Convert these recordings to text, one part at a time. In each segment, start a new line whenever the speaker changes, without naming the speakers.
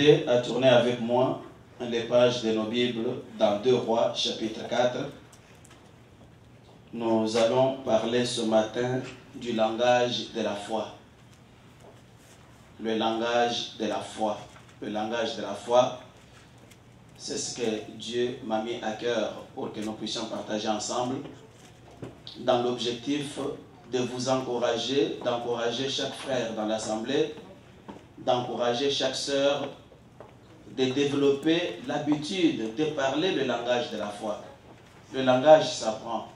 inviter à tourner avec moi les pages de nos Bibles dans 2 Rois, chapitre 4. Nous allons parler ce matin du langage de la foi. Le langage de la foi. Le langage de la foi, c'est ce que Dieu m'a mis à cœur pour que nous puissions partager ensemble dans l'objectif de vous encourager, d'encourager chaque frère dans l'assemblée, d'encourager chaque sœur, de développer l'habitude de parler le langage de la foi. Le langage s'apprend.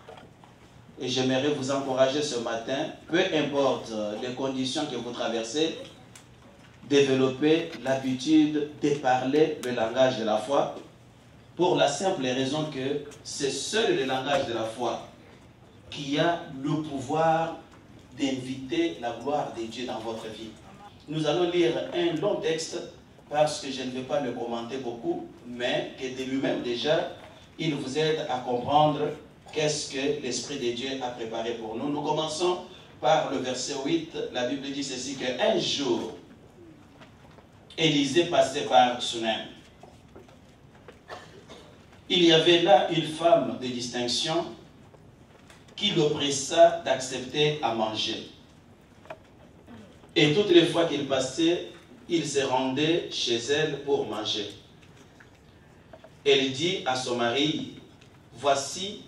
Et j'aimerais vous encourager ce matin, peu importe les conditions que vous traversez, développer l'habitude de parler le langage de la foi, pour la simple raison que c'est seul le langage de la foi qui a le pouvoir d'inviter la gloire de Dieu dans votre vie. Nous allons lire un long texte parce que je ne vais pas le commenter beaucoup, mais que de lui-même déjà, il vous aide à comprendre qu'est-ce que l'Esprit de Dieu a préparé pour nous. Nous commençons par le verset 8. La Bible dit ceci, qu'un jour, Élisée passait par Sunem. Il y avait là une femme de distinction qui le pressa d'accepter à manger. Et toutes les fois qu'il passait, il se rendait chez elle pour manger. Elle dit à son mari, « Voici,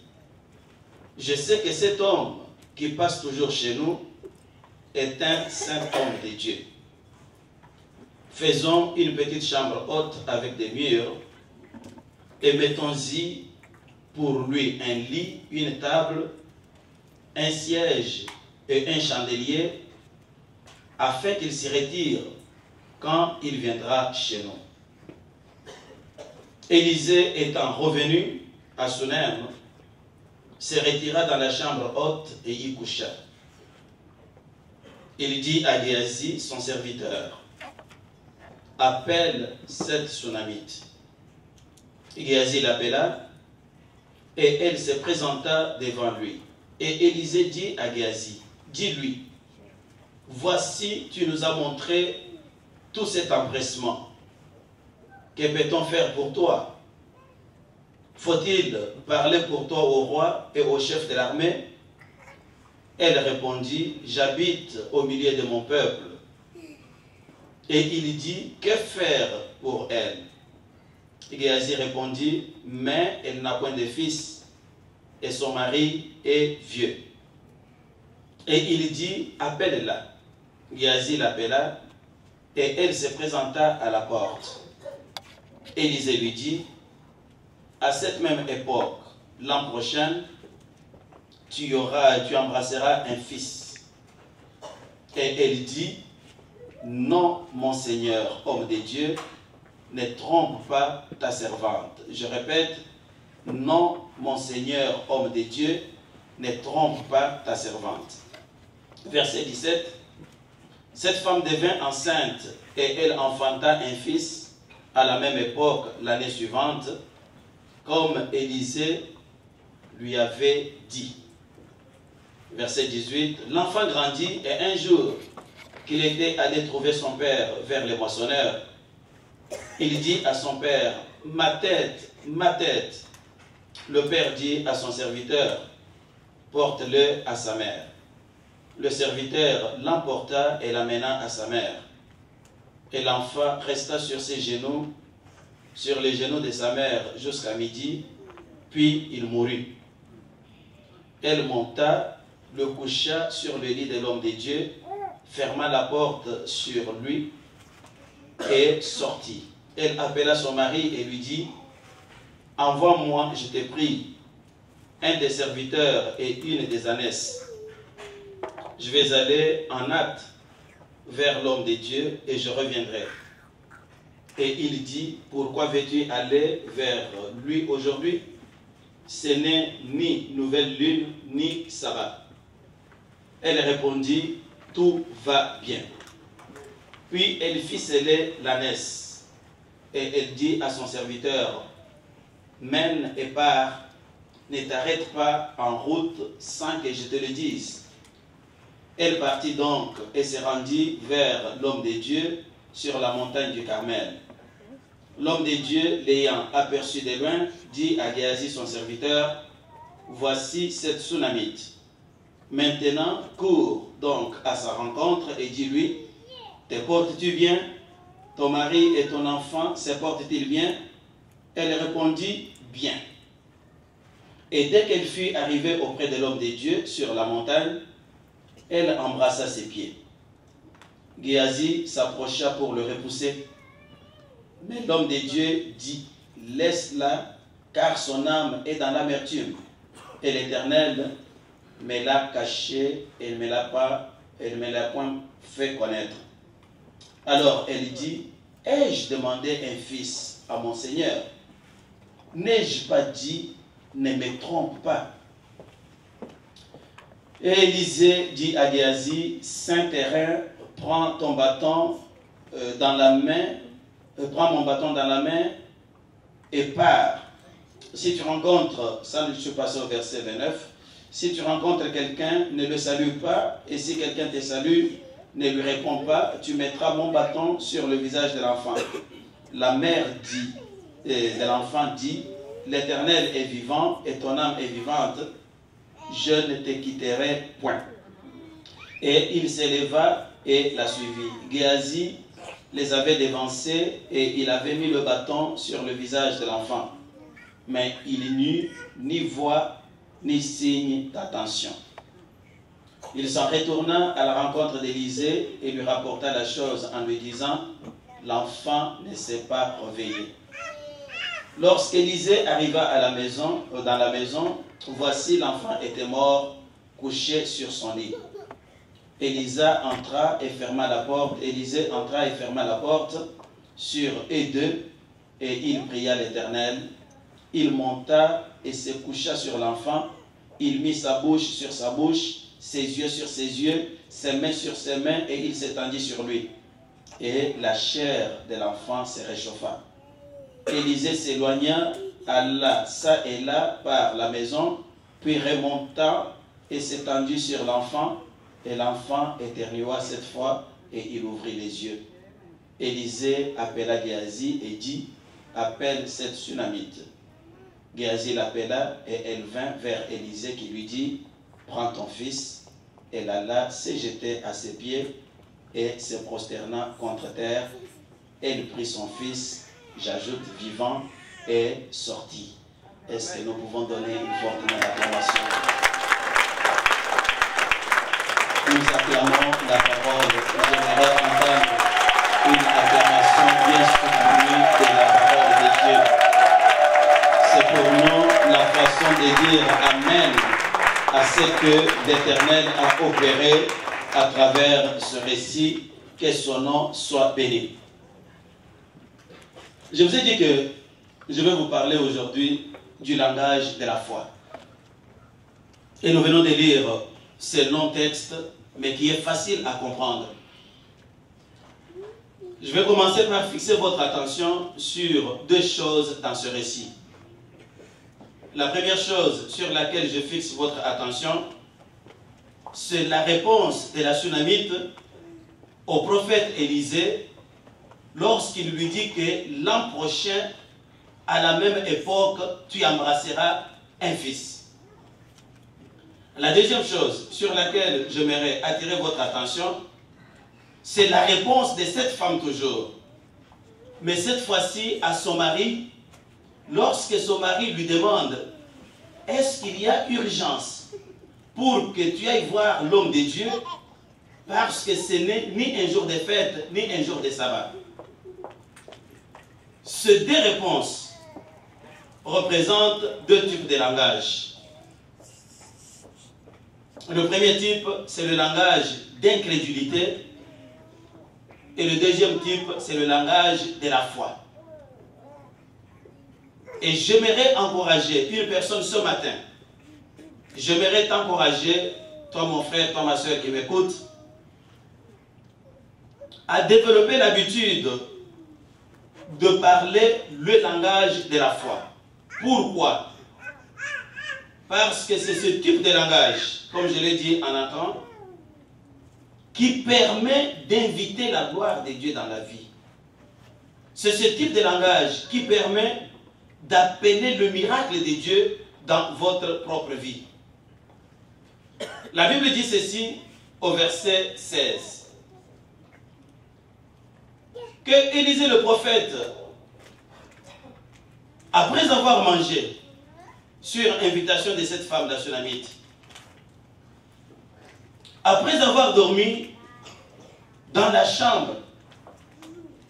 je sais que cet homme qui passe toujours chez nous est un saint homme de Dieu. Faisons une petite chambre haute avec des murs et mettons-y pour lui un lit, une table, un siège et un chandelier, afin qu'il s'y retire quand il viendra chez nous. » Élisée étant revenu à Sunem, se retira dans la chambre haute et y coucha. Il dit à Géasi, son serviteur, « Appelle cette Sunamite. » Géasi l'appela, et elle se présenta devant lui. Et Élisée dit à Géasi, « Dis-lui, voici, tu nous as montré tout cet empressement. Que peut-on faire pour toi? Faut-il parler pour toi au roi et au chef de l'armée? » Elle répondit, « J'habite au milieu de mon peuple. » Et il dit, « Que faire pour elle? » Géasi répondit, « Mais elle n'a point de fils, et son mari est vieux. » Et il dit, « Appelle-la. » Géasi l'appela, et elle se présenta à la porte. Élisée lui dit, « À cette même époque, l'an prochain, tu embrasseras un fils. » Et elle dit, « Non, mon Seigneur, homme de Dieu, ne trompe pas ta servante. » Je répète, « Non, mon Seigneur, homme de Dieu, ne trompe pas ta servante. » Verset 17. Cette femme devint enceinte et elle enfanta un fils à la même époque l'année suivante, comme Élisée lui avait dit. Verset 18. L'enfant grandit et un jour qu'il était allé trouver son père vers les moissonneurs, il dit à son père, « Ma tête, ma tête. » Le père dit à son serviteur, « Porte-le à sa mère. » Le serviteur l'emporta et l'amena à sa mère. Et l'enfant resta sur ses genoux, sur les genoux de sa mère jusqu'à midi, puis il mourut. Elle monta, le coucha sur le lit de l'homme de Dieu, ferma la porte sur lui et sortit. Elle appela son mari et lui dit, « Envoie-moi, je te prie, un des serviteurs et une des ânesses. Je vais aller en hâte vers l'homme de Dieu et je reviendrai. » Et il dit, « Pourquoi veux-tu aller vers lui aujourd'hui? Ce n'est ni nouvelle lune, ni sabbat. » Elle répondit, « Tout va bien. » Puis elle fit sceller l'ânesse. Et elle dit à son serviteur, « Mène et pars, ne t'arrête pas en route sans que je te le dise. » Elle partit donc et se rendit vers l'homme de Dieu sur la montagne du Carmel. l'homme de Dieu, l'ayant aperçu de loin, dit à Géasi son serviteur, voici cette Sunamite. Maintenant, cours donc à sa rencontre et dis-lui, te portes-tu bien? Ton mari et ton enfant se portent-ils bien? Elle répondit, bien. Et dès qu'elle fut arrivée auprès de l'homme de Dieu sur la montagne, elle embrassa ses pieds. Géasi s'approcha pour le repousser. Mais l'homme de Dieu dit, laisse-la, car son âme est dans l'amertume. Et l'Éternel me l'a caché et ne me l'a point fait connaître. Alors elle dit, ai-je demandé un fils à mon Seigneur? N'ai-je pas dit, ne me trompe pas? Et Élisée dit à Géasi, Saint-Terrain, prends ton bâton dans la main, prends mon bâton dans la main et pars. Si tu rencontres, ça je suis passé au verset 29, si tu rencontres quelqu'un, ne le salue pas, et si quelqu'un te salue, ne lui réponds pas, tu mettras mon bâton sur le visage de l'enfant. La mère de l'enfant dit, l'Éternel est vivant et ton âme est vivante, je ne te quitterai point. Et il s'éleva et la suivit. Géasi les avait dévancés et il avait mis le bâton sur le visage de l'enfant. Mais il n'eut ni voix ni signe d'attention. Il s'en retourna à la rencontre d'Élisée et lui rapporta la chose en lui disant, l'enfant ne s'est pas réveillé. Lorsqu'Élisée arriva à la maison, dans la maison, voici l'enfant était mort, couché sur son lit. Élisée entra et ferma la porte sur eux deux, et il pria l'Éternel. Il monta et se coucha sur l'enfant. Il mit sa bouche sur sa bouche, ses yeux sur ses yeux, ses mains sur ses mains, et il s'étendit sur lui. Et la chair de l'enfant se réchauffa. Élisée s'éloigna, alla çà et là par la maison, puis remonta et s'étendit sur l'enfant, et l'enfant éternua cette fois, et il ouvrit les yeux. Élisée appela Géasi et dit, appelle cette Sunamite. Géasi l'appela, et elle vint vers Élisée qui lui dit, prends ton fils. Elle alla se jeter à ses pieds, et se prosterna contre terre. Elle prit son fils, j'ajoute vivant, et sortit. Est-ce que nous pouvons donner une forte acclamation? Nous acclamons la parole. J'aimerais entendre une acclamation bien soutenue de la parole de Dieu. C'est pour nous la façon de dire Amen à ce que l'Éternel a opéré à travers ce récit. Que son nom soit béni. Je vous ai dit que je vais vous parler aujourd'hui du langage de la foi. Et nous venons de lire ce long texte, mais qui est facile à comprendre. Je vais commencer par fixer votre attention sur deux choses dans ce récit. La première chose sur laquelle je fixe votre attention, c'est la réponse de la Sunamite au prophète Élisée lorsqu'il lui dit que l'an prochain, à la même époque, tu embrasseras un fils. La deuxième chose sur laquelle j'aimerais attirer votre attention, c'est la réponse de cette femme toujours. Mais cette fois-ci à son mari, lorsque son mari lui demande, est-ce qu'il y a urgence pour que tu ailles voir l'homme de Dieu, parce que ce n'est ni un jour de fête, ni un jour de sabbat. Ces deux réponses représentent deux types de langage. Le premier type, c'est le langage d'incrédulité, et le deuxième type, c'est le langage de la foi. Et j'aimerais encourager une personne ce matin. J'aimerais t'encourager, toi mon frère, toi ma soeur qui m'écoute, à développer l'habitude de parler le langage de la foi. Pourquoi? Parce que c'est ce type de langage, comme je l'ai dit en entrant, qui permet d'inviter la gloire de Dieu dans la vie. C'est ce type de langage qui permet d'appeler le miracle de Dieu dans votre propre vie. La Bible dit ceci au verset 16. Que Élisée le prophète, après avoir mangé sur invitation de cette femme, la Sunamite, après avoir dormi dans la chambre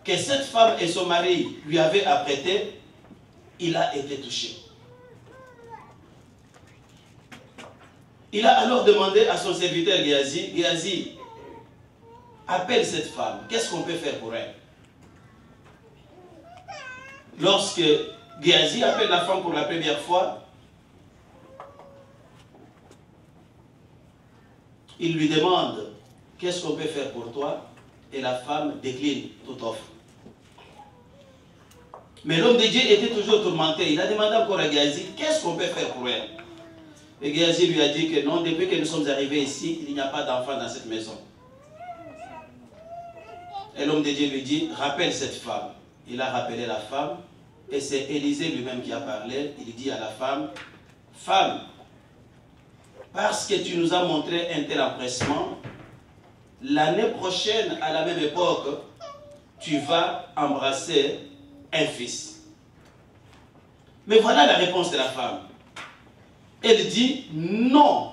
que cette femme et son mari lui avaient apprêtée, il a été touché. Il a alors demandé à son serviteur Géasi, Géasi, appelle cette femme, qu'est-ce qu'on peut faire pour elle? Lorsque Géasi appelle la femme pour la première fois, il lui demande, qu'est-ce qu'on peut faire pour toi? Et la femme décline toute offre. Mais l'homme de Dieu était toujours tourmenté. Il a demandé encore à Géasi, qu'est-ce qu'on peut faire pour elle? Et Géasi lui a dit que non, depuis que nous sommes arrivés ici, il n'y a pas d'enfant dans cette maison. Et l'homme de Dieu lui dit, rappelle cette femme. Il a rappelé la femme, et c'est Élisée lui-même qui a parlé. Il dit à la femme, femme, parce que tu nous as montré un tel empressement, l'année prochaine, à la même époque, tu vas embrasser un fils. Mais voilà la réponse de la femme. Elle dit, non,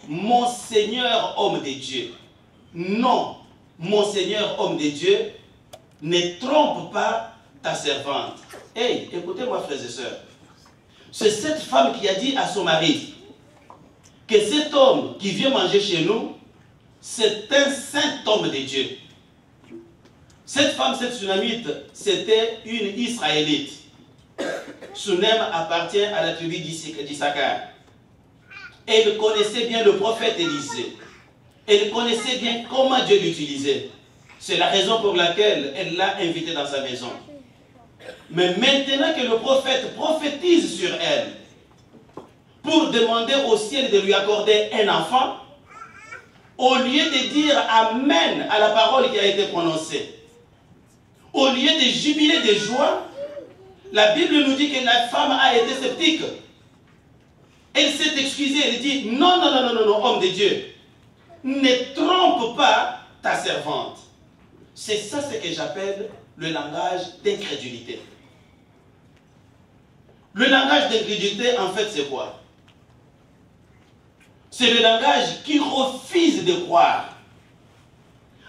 mon Seigneur homme de Dieu, non, mon Seigneur homme de Dieu, ne trompe pas ta servante. Hey, écoutez-moi frères et sœurs, c'est cette femme qui a dit à son mari que cet homme qui vient manger chez nous, c'est un saint homme de Dieu. Cette femme, cette Sunamite, c'était une Israélite. Sunem appartient à la tribu d'Issachar. Elle connaissait bien le prophète Élisée. Elle connaissait bien comment Dieu l'utilisait. C'est la raison pour laquelle elle l'a invité dans sa maison. Mais maintenant que le prophète prophétise sur elle, pour demander au ciel de lui accorder un enfant, au lieu de dire Amen à la parole qui a été prononcée, au lieu de jubiler de joie, la Bible nous dit que la femme a été sceptique. Elle s'est excusée, elle dit non, non, non, non, non, non, homme de Dieu, ne trompe pas ta servante. C'est ça ce que j'appelle le langage d'incrédulité. Le langage d'incrédulité, en fait, c'est quoi? C'est le langage qui refuse de croire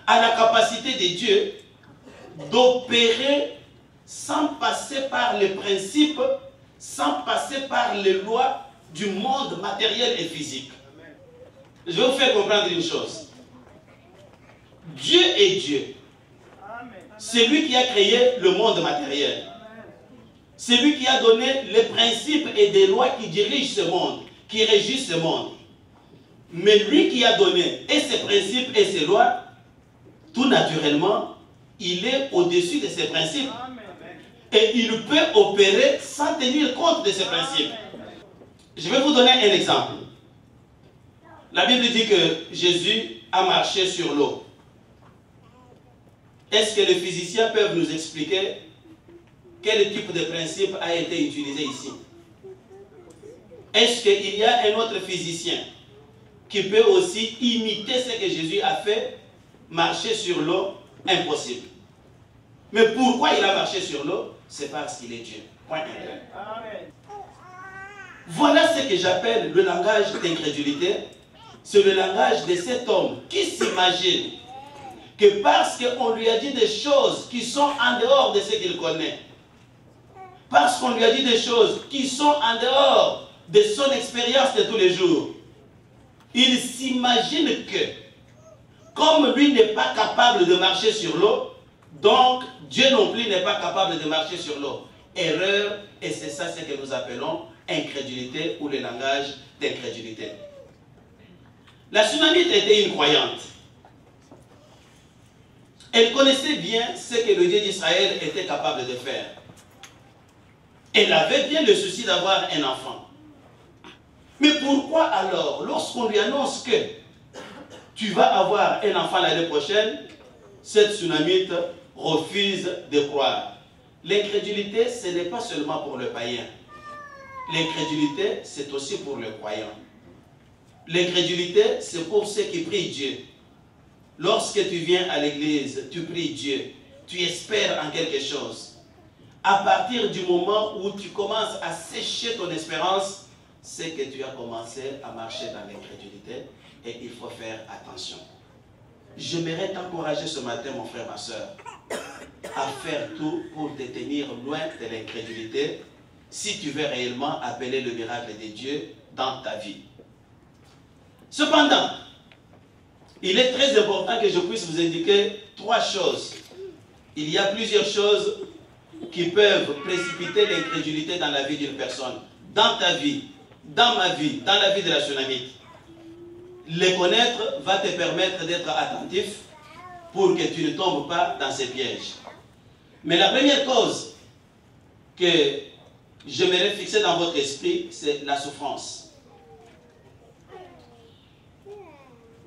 à la capacité de Dieu d'opérer sans passer par les principes, sans passer par les lois du monde matériel et physique. Je vais vous faire comprendre une chose. Dieu est Dieu. C'est lui qui a créé le monde matériel. C'est lui qui a donné les principes et des lois qui dirigent ce monde, qui régissent ce monde. Mais lui qui a donné et ses principes et ses lois, tout naturellement, il est au-dessus de ces principes. Et il peut opérer sans tenir compte de ces principes. Je vais vous donner un exemple. La Bible dit que Jésus a marché sur l'eau. Est-ce que les physiciens peuvent nous expliquer quel type de principe a été utilisé ici? Est-ce qu'il y a un autre physicien qui peut aussi imiter ce que Jésus a fait, marcher sur l'eau? Impossible. Mais pourquoi il a marché sur l'eau? C'est parce qu'il est Dieu. Point incroyable. Voilà ce que j'appelle le langage d'incrédulité. C'est le langage de cet homme qui s'imagine que parce qu'on lui a dit des choses qui sont en dehors de ce qu'il connaît, parce qu'on lui a dit des choses qui sont en dehors de son expérience de tous les jours, il s'imagine que, comme lui n'est pas capable de marcher sur l'eau, donc Dieu non plus n'est pas capable de marcher sur l'eau. Erreur, et c'est ça ce que nous appelons incrédulité ou le langage d'incrédulité. La Sunamite était une croyante. Elle connaissait bien ce que le Dieu d'Israël était capable de faire. Elle avait bien le souci d'avoir un enfant. Mais pourquoi alors, lorsqu'on lui annonce que tu vas avoir un enfant l'année prochaine, cette Sunamite refuse de croire. L'incrédulité, ce n'est pas seulement pour le païen. L'incrédulité, c'est aussi pour le croyant. L'incrédulité, c'est pour ceux qui prient Dieu. Lorsque tu viens à l'église, tu pries Dieu, tu espères en quelque chose. À partir du moment où tu commences à sécher ton espérance, c'est que tu as commencé à marcher dans l'incrédulité et il faut faire attention. J'aimerais t'encourager ce matin, mon frère, ma soeur, à faire tout pour te tenir loin de l'incrédulité si tu veux réellement appeler le miracle de Dieu dans ta vie. Cependant, il est très important que je puisse vous indiquer 3 choses. Il y a plusieurs choses qui peuvent précipiter l'incrédulité dans la vie d'une personne, dans ta vie, dans ma vie, dans la vie de la Shunamite. Les connaître va te permettre d'être attentif pour que tu ne tombes pas dans ces pièges. Mais la première cause que j'aimerais fixer dans votre esprit, c'est la souffrance.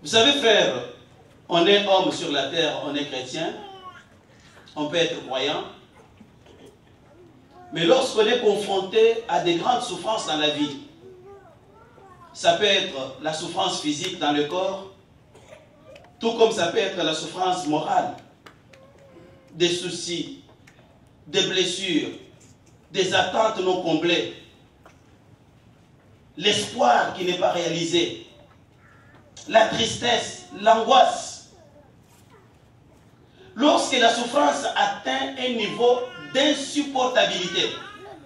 Vous savez, frère, on est homme sur la terre, on est chrétien, on peut être croyant, mais lorsqu'on est confronté à des grandes souffrances dans la vie, ça peut être la souffrance physique dans le corps, tout comme ça peut être la souffrance morale, des soucis, des blessures, des attentes non comblées, l'espoir qui n'est pas réalisé, la tristesse, l'angoisse. Lorsque la souffrance atteint un niveau d'insupportabilité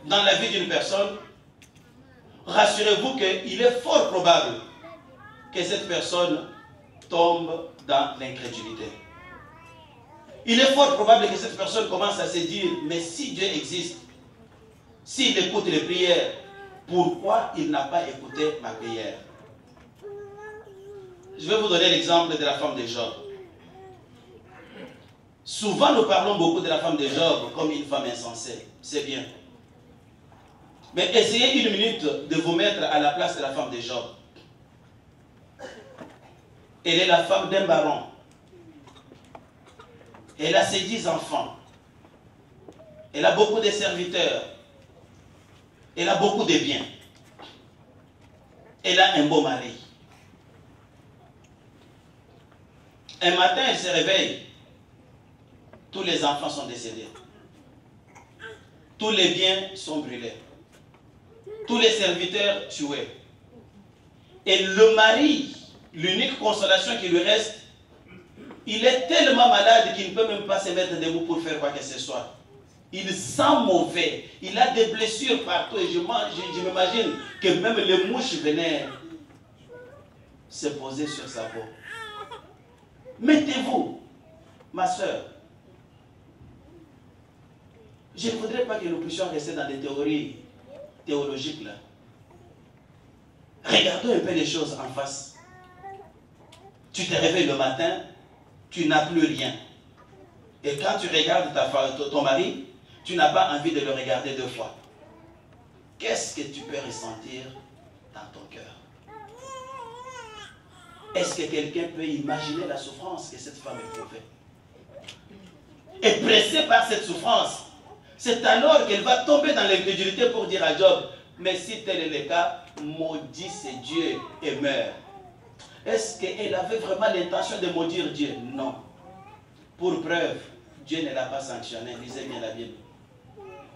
dans la vie d'une personne, rassurez-vous qu'il est fort probable que cette personne tombe dans l'incrédulité. Il est fort probable que cette personne commence à se dire, mais si Dieu existe, s'il écoute les prières, pourquoi il n'a pas écouté ma prière? Je vais vous donner l'exemple de la femme de Job. Souvent, nous parlons beaucoup de la femme de Job comme une femme insensée. C'est bien. Mais essayez une minute de vous mettre à la place de la femme de Job. Elle est la femme d'un baron. Elle a ses 10 enfants. Elle a beaucoup de serviteurs. Elle a beaucoup de biens. Elle a un beau mari. Un matin, elle se réveille. Tous les enfants sont décédés. Tous les biens sont brûlés. Tous les serviteurs tués. Et le mari, l'unique consolation qui lui reste, il est tellement malade qu'il ne peut même pas se mettre debout pour faire quoi que ce soit. Il sent mauvais. Il a des blessures partout. Et je m'imagine que même les mouches venaient se poser sur sa peau. Mettez-vous, ma soeur. Je ne voudrais pas que nous puissions rester dans des théories théologiques là. Regardons un peu les choses en face. Tu te réveilles le matin, tu n'as plus rien. Et quand tu regardes ton mari, tu n'as pas envie de le regarder 2 fois. Qu'est-ce que tu peux ressentir dans ton cœur? Est-ce que quelqu'un peut imaginer la souffrance que cette femme éprouvait? Et pressée par cette souffrance, c'est alors qu'elle va tomber dans l'incrédulité pour dire à Job, mais si tel est le cas, maudissez Dieu et meurt. Est-ce qu'elle avait vraiment l'intention de maudire Dieu? Non. Pour preuve, Dieu ne l'a pas sanctionné. Lisez bien la Bible.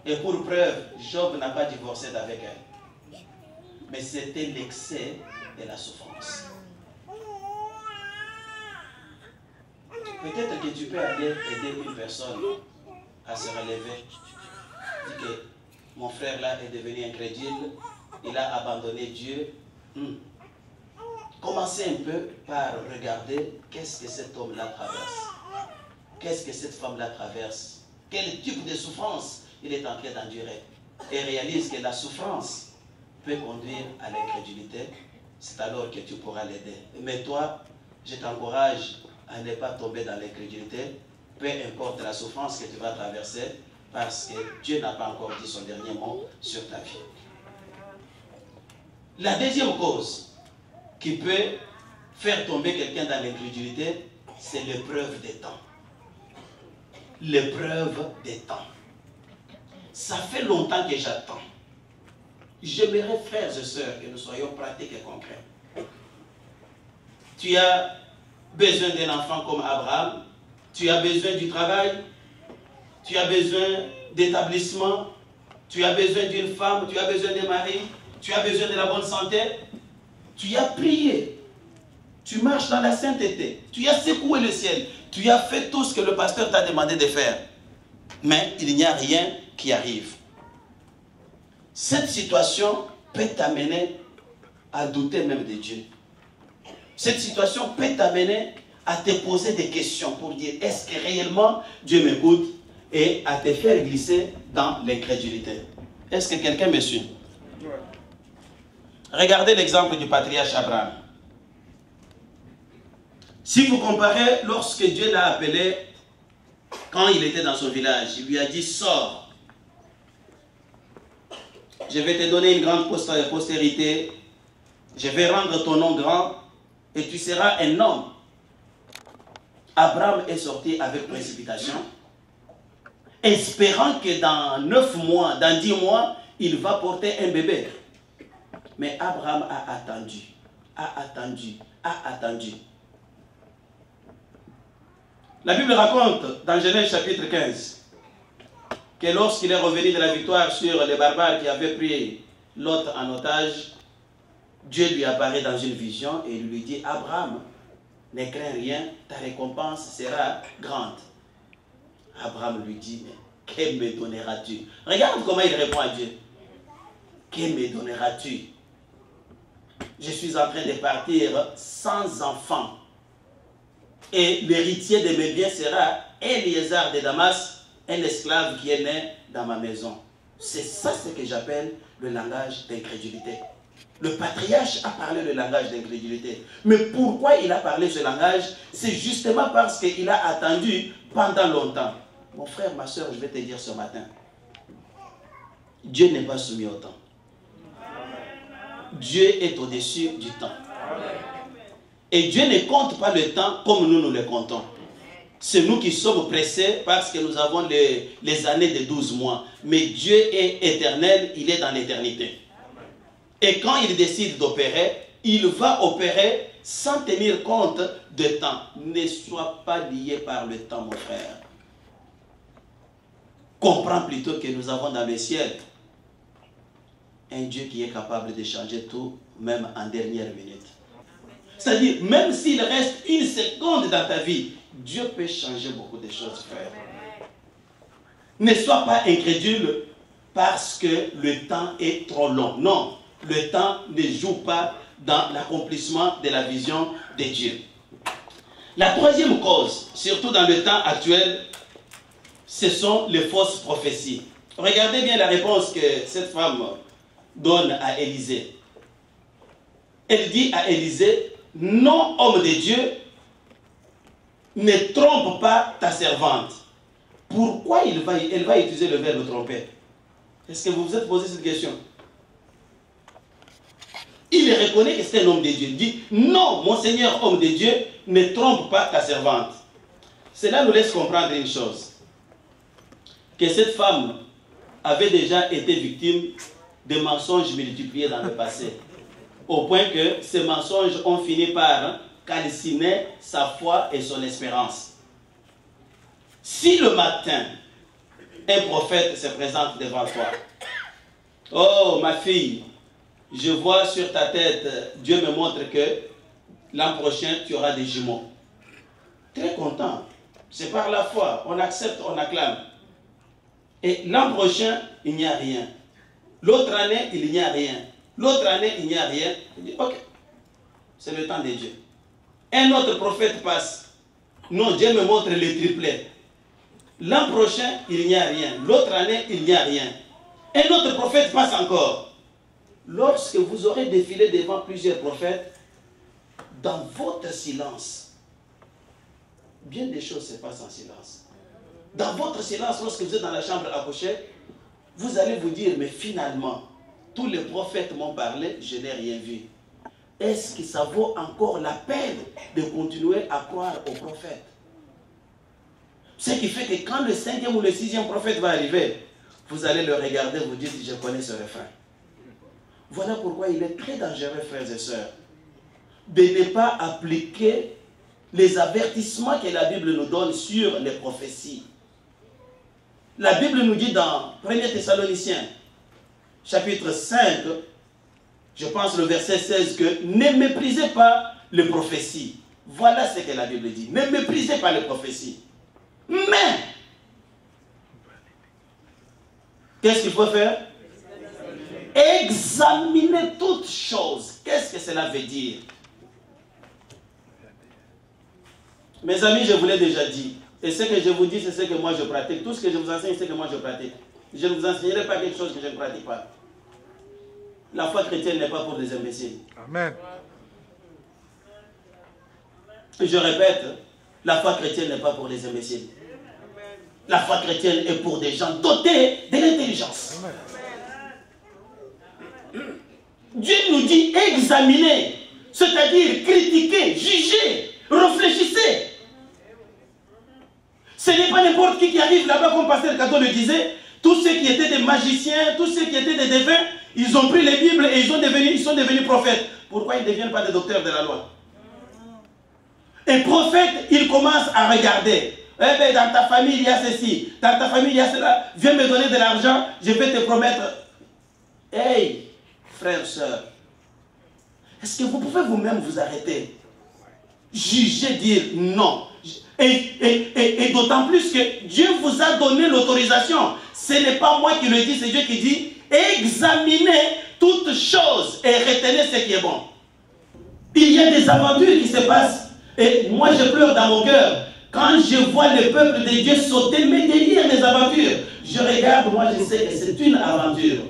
Et pour preuve, Job n'a pas divorcé d'avec elle. Mais c'était l'excès de la souffrance. Peut-être que tu peux aller aider une personne à se relever. Dis que mon frère là est devenu incrédule, il a abandonné Dieu. Commencez un peu par regarder qu'est-ce que cet homme-là traverse. Qu'est-ce que cette femme-là traverse. Quel type de souffrance il est en train d'endurer. Et réalise que la souffrance peut conduire à l'incrédulité. C'est alors que tu pourras l'aider. Mais toi, je t'encourage à ne pas tomber dans l'incrédulité, peu importe la souffrance que tu vas traverser, parce que Dieu n'a pas encore dit son dernier mot sur ta vie. La deuxième cause qui peut faire tomber quelqu'un dans l'incrédulité, c'est l'épreuve des temps. l'épreuve des temps. Ça fait longtemps que j'attends. J'aimerais, frères et sœurs, que nous soyons pratiques et concrets. Tu as besoin d'un enfant comme Abraham, tu as besoin du travail, tu as besoin d'établissement, tu as besoin d'une femme, tu as besoin d'un mari, tu as besoin de la bonne santé. Tu as prié, tu marches dans la sainteté, tu as secoué le ciel, tu as fait tout ce que le pasteur t'a demandé de faire. Mais il n'y a rien qui arrive. Cette situation peut t'amener à douter même de Dieu. Cette situation peut t'amener à te poser des questions pour dire, est-ce que réellement Dieu m'écoute? Et à te faire glisser dans l'incrédulité. Est-ce que quelqu'un me suit? Regardez l'exemple du patriarche Abraham. Si vous comparez, lorsque Dieu l'a appelé, quand il était dans son village, il lui a dit, sors. Je vais te donner une grande postérité. Je vais rendre ton nom grand et tu seras un homme. Abraham est sorti avec précipitation, espérant que dans 9 mois, dans 10 mois, il va porter un bébé. Mais Abraham a attendu, a attendu, a attendu. La Bible raconte dans Genèse chapitre 15 que lorsqu'il est revenu de la victoire sur les barbares qui avaient pris Lot en otage, Dieu lui apparaît dans une vision et il lui dit, Abraham, ne crains rien, ta récompense sera grande. Abraham lui dit, mais que me donneras-tu? Regarde comment il répond à Dieu. Que me donneras-tu? Je suis en train de partir sans enfant. Et l'héritier de mes biens sera Eliezer de Damas, un esclave qui est né dans ma maison. C'est ça ce que j'appelle le langage d'incrédulité. Le patriarche a parlé le langage d'incrédulité. Mais pourquoi il a parlé ce langage? C'est justement parce qu'il a attendu pendant longtemps. Mon frère, ma soeur, je vais te dire ce matin. Dieu n'est pas soumis au temps. Dieu est au-dessus du temps. Et Dieu ne compte pas le temps comme nous le comptons. C'est nous qui sommes pressés parce que nous avons les années de 12 mois. Mais Dieu est éternel, il est dans l'éternité. Et quand il décide d'opérer, il va opérer sans tenir compte de temps. Ne sois pas lié par le temps, mon frère. Comprends plutôt que nous avons dans le ciel un Dieu qui est capable de changer tout, même en dernière minute. C'est-à-dire, même s'il reste une seconde dans ta vie, Dieu peut changer beaucoup de choses, frère. Ne sois pas incrédule parce que le temps est trop long. Non, le temps ne joue pas dans l'accomplissement de la vision de Dieu. La troisième cause, surtout dans le temps actuel, ce sont les fausses prophéties. Regardez bien la réponse que cette femme donne à Élisée. Elle dit à Élisée, non, homme de Dieu, ne trompe pas ta servante. Pourquoi elle va utiliser le verbe tromper? Est-ce que vous vous êtes posé cette question? Il reconnaît que c'est un homme de Dieu. Il dit, non, mon Seigneur, homme de Dieu, ne trompe pas ta servante. Cela nous laisse comprendre une chose. Que cette femme avait déjà été victime de mensonges multipliés dans le passé. Au point que ces mensonges ont fini par calciner sa foi et son espérance. Si le matin, un prophète se présente devant toi, oh ma fille, je vois sur ta tête, Dieu me montre que l'an prochain tu auras des jumeaux. Très content, c'est par la foi, on accepte, on acclame. Et l'an prochain, il n'y a rien. L'autre année, il n'y a rien. L'autre année, il n'y a rien. Il dit, ok, c'est le temps de Dieu. Un autre prophète passe. Non, Dieu me montre le triplet. L'an prochain, il n'y a rien. L'autre année, il n'y a rien. Un autre prophète passe encore. Lorsque vous aurez défilé devant plusieurs prophètes, dans votre silence, bien des choses se passent en silence. Dans votre silence, lorsque vous êtes dans la chambre à coucher, vous allez vous dire, mais finalement, tous les prophètes m'ont parlé, je n'ai rien vu. Est-ce que ça vaut encore la peine de continuer à croire aux prophètes? Ce qui fait que quand le 5e ou le 6e prophète va arriver, vous allez le regarder, vous dites, je connais ce refrain. Voilà pourquoi il est très dangereux, frères et sœurs, de ne pas appliquer les avertissements que la Bible nous donne sur les prophéties. La Bible nous dit dans 1 Thessaloniciens, chapitre 5, je pense le verset 16, que ne méprisez pas les prophéties. Voilà ce que la Bible dit. Ne méprisez pas les prophéties. Mais, qu'est-ce qu'il faut faire? Examiner toutes choses. Qu'est-ce que cela veut dire? Mes amis, je vous l'ai déjà dit. Et ce que je vous dis, c'est ce que moi je pratique. Tout ce que je vous enseigne, c'est ce que moi je pratique. Je ne vous enseignerai pas quelque chose que je ne pratique pas. La foi chrétienne n'est pas pour des imbéciles. Amen. Je répète, la foi chrétienne n'est pas pour les imbéciles. La foi chrétienne est pour des gens dotés de l'intelligence. Dieu nous dit examiner, c'est-à-dire critiquer, juger, réfléchissez. Ce n'est pas n'importe qui arrive là-bas, comme Pasteur Cadeau le disait. Tous ceux qui étaient des magiciens, tous ceux qui étaient des défunts, ils ont pris les Bibles et ils sont devenus prophètes. Pourquoi ils ne deviennent pas des docteurs de la loi? Et prophète, il commence à regarder. Eh bien, dans ta famille, il y a ceci. Dans ta famille, il y a cela. Viens me donner de l'argent, je vais te promettre. Hey, frères, sœurs, est-ce que vous pouvez vous-même vous arrêter? Juger, dire non. Et d'autant plus que Dieu vous a donné l'autorisation. Ce n'est pas moi qui le dis, c'est Dieu qui dit examinez toutes choses et retenez ce qui est bon. Il y a des aventures qui se passent. Et moi je pleure dans mon cœur quand je vois le peuple de Dieu sauter, mais derrière les aventures. Je regarde, moi je sais que c'est une aventure.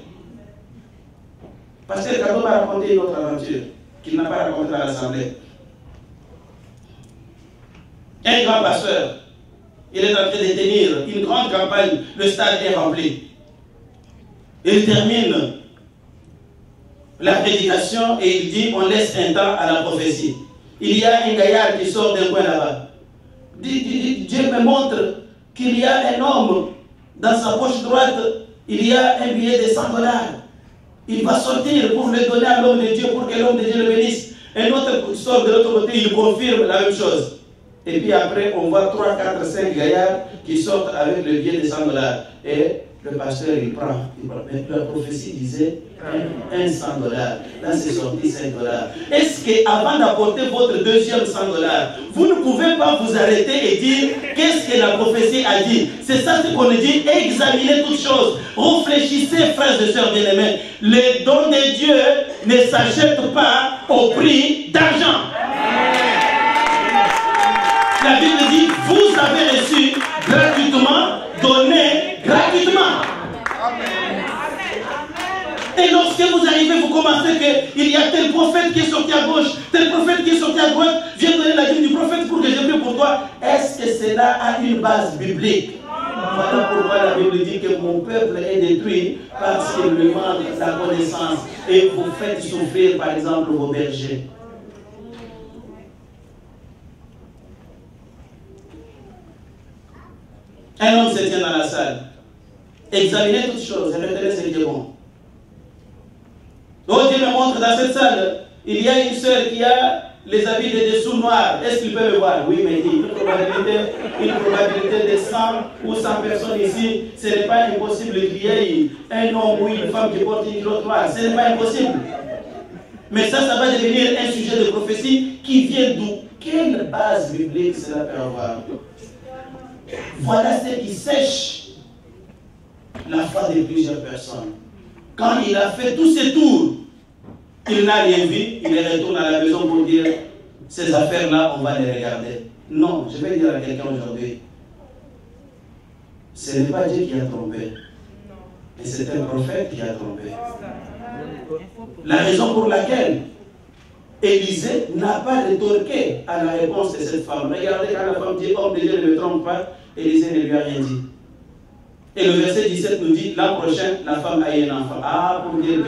Parce que Cadeau m'a raconté une autre aventure qu'il n'a pas racontée à l'Assemblée. Un grand pasteur, il est en train de tenir une grande campagne, le stade est rempli. Il termine la prédication et il dit on laisse un temps à la prophétie. Il y a un gaillard qui sort d'un coin là-bas. Dieu me montre qu'il y a un homme dans sa poche droite, il y a un billet de $100. Il va sortir pour le donner à l'homme de Dieu, pour que l'homme de Dieu le bénisse. Un autre sort de l'autre côté, il confirme la même chose. Et puis après, on voit 3, 4, 5 gaillards qui sortent avec le billet de $100. Et le pasteur, il prend. Mais la prophétie disait un $100. Là, c'est sorti $5. Est-ce qu'avant d'apporter votre deuxième $100, vous ne pouvez pas vous arrêter et dire qu'est-ce que la prophétie a dit? C'est ça ce qu'on dit, examinez toutes choses. Réfléchissez, frères et sœurs bien-aimés. Les dons de Dieu ne s'achètent pas au prix d'argent. La Bible dit, vous avez reçu gratuitement, donné gratuitement. Et lorsque vous arrivez, vous commencez qu'il y a tel prophète qui est sorti à gauche, tel prophète qui est sorti à droite, viens donner la dîme du prophète pour que je prie pour toi. Est-ce que cela a une base biblique? Voilà pourquoi la Bible dit que mon peuple est détruit parce qu'il lui manque la connaissance. Et vous faites souffrir, par exemple, vos bergers. Un homme se tient dans la salle. Examinez toutes choses et retenez ce qui est bon. Oh, Dieu me montre dans cette salle, il y a une sœur qui a les habits de dessous noirs. Est-ce qu'il peut me voir? Oui, mais il dit une probabilité de 100 ou 100 personnes ici. Ce n'est pas impossible qu'il y ait un homme ou une femme qui porte une culotte noire. Ce n'est pas impossible. Mais ça va devenir un sujet de prophétie qui vient d'où? Quelle base biblique cela peut avoir? Voilà ce qui sèche la foi de plusieurs personnes. Quand il a fait tous ses tours, il n'a rien vu, il retourne à la maison pour dire ces affaires-là, on va les regarder. Non, je vais dire à quelqu'un aujourd'hui, ce n'est pas Dieu qui a trompé, mais c'est un prophète qui a trompé. La raison pour laquelle Élisée n'a pas rétorqué à la réponse de cette femme. Regardez, quand la femme dit, homme de Dieu ne me trompe pas, Élisée ne lui a rien dit. Et le verset 17 nous dit, l'an prochain, la femme a eu un enfant. Ah, pour dire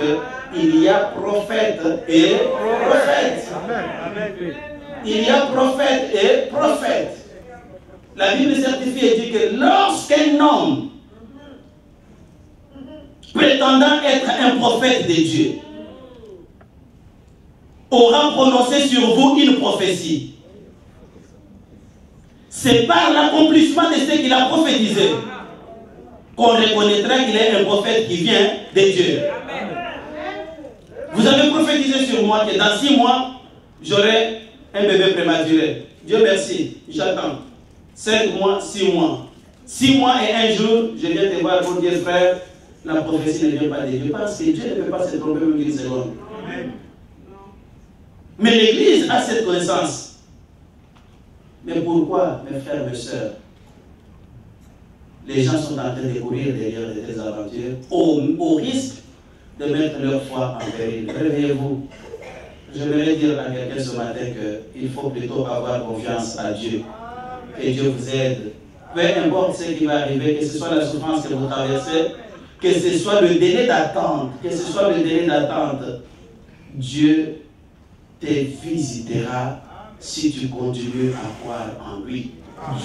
qu'il y a prophète et prophète. Il y a prophète et prophète. La Bible certifie et dit que lorsqu'un homme prétendant être un prophète de Dieu aura prononcé sur vous une prophétie, c'est par l'accomplissement de ce qu'il a prophétisé qu'on reconnaîtra qu'il est un prophète qui vient de Dieu. Vous avez prophétisé sur moi que dans 6 mois, j'aurai un bébé prématuré. Dieu merci, j'attends. 5 mois, 6 mois. 6 mois et 1 jour, je viens te voir pour dire, frère, la prophétie ne vient pas de Dieu. Parce que Dieu ne peut pas se tromper même une seconde. Mais l'Église a cette connaissance. Mais pourquoi, mes frères, mes sœurs, les gens sont en train de courir derrière de telles aventures au risque de mettre leur foi en péril? Réveillez-vous. J'aimerais dire à quelqu'un ce matin qu'il faut plutôt avoir confiance à Dieu. Que Dieu vous aide. Peu importe ce qui va arriver, que ce soit la souffrance que vous traversez, que ce soit le délai d'attente, Dieu te visitera si tu continues à croire en lui.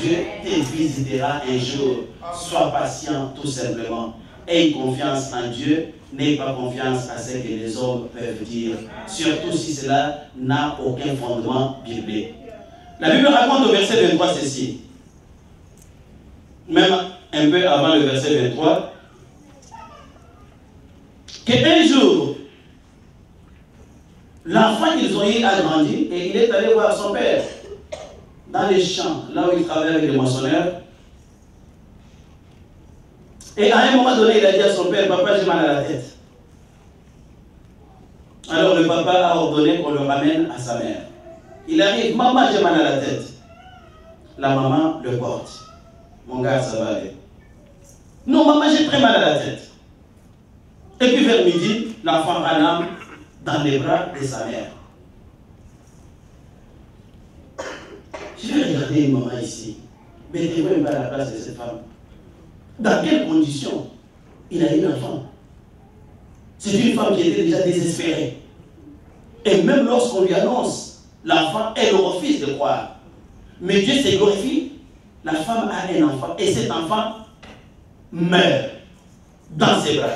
Dieu te visitera un jour. Sois patient tout simplement. Aie confiance en Dieu. N'aie pas confiance à ce que les hommes peuvent dire, surtout si cela n'a aucun fondement biblique. La Bible raconte au verset 23 ceci. Même un peu avant le verset 23, qu'un jour, l'enfant qu'ils ont eu a grandi et il est allé voir son père dans les champs, là où il travaille avec les moissonneurs. Et à un moment donné, il a dit à son père, papa, j'ai mal à la tête. Alors le papa a ordonné qu'on le ramène à sa mère. Il arrive, maman, j'ai mal à la tête. La maman le porte. Mon gars, ça va aller. Non, maman, j'ai très mal à la tête. Et puis vers midi, l'enfant ranime dans les bras de sa mère. Je vais regarder une maman ici. Mettez-vous même pas à la place de cette femme. Dans quelles conditions il a eu un enfant? C'est une femme qui était déjà désespérée. Et même lorsqu'on lui annonce l'enfant, elle refuse de croire. Mais Dieu se glorifie. La femme a un enfant. Et cet enfant meurt dans ses bras.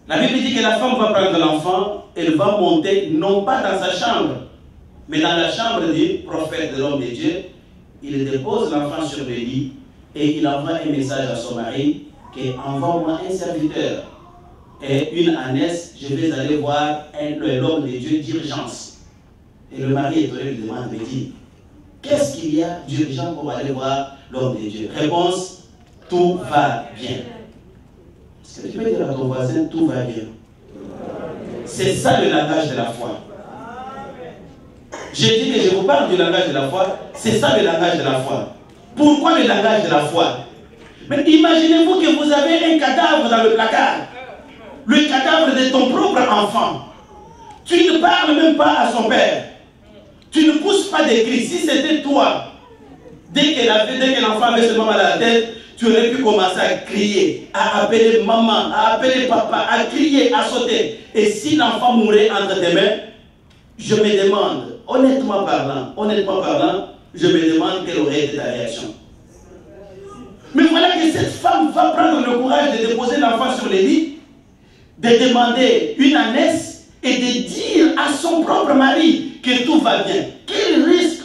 La Bible dit que la femme va prendre l'enfant, elle va monter non pas dans sa chambre, mais dans la chambre du prophète de l'homme de Dieu. Il dépose l'enfant sur le lit et il envoie un message à son mari qui envoie-moi un serviteur et une ânesse, je vais aller voir l'homme de Dieu d'urgence. Et le mari étonné lui demande, me dit, qu'est-ce qu'il y a d'urgent pour aller voir l'homme de Dieu? Réponse, tout va bien. Est-ce que tu peux dire à ton voisin, tout va bien? C'est ça le langage de la foi. J'ai dit que je vous parle du langage de la foi. C'est ça le langage de la foi. Pourquoi le langage de la foi? Mais imaginez-vous que vous avez un cadavre dans le placard. Le cadavre de ton propre enfant. Tu ne parles même pas à son père. Tu ne pousses pas des cris. Si c'était toi, dès que l'enfant avait seulement mal à la tête, tu aurais pu commencer à crier, à appeler maman, à appeler papa, à crier, à sauter. Et si l'enfant mourait entre tes mains, je me demande, honnêtement parlant, je me demande quelle aurait été ta réaction. Mais voilà que cette femme va prendre le courage de déposer l'enfant sur le lit, de demander une ânesse et de dire à son propre mari que tout va bien. Quel risque!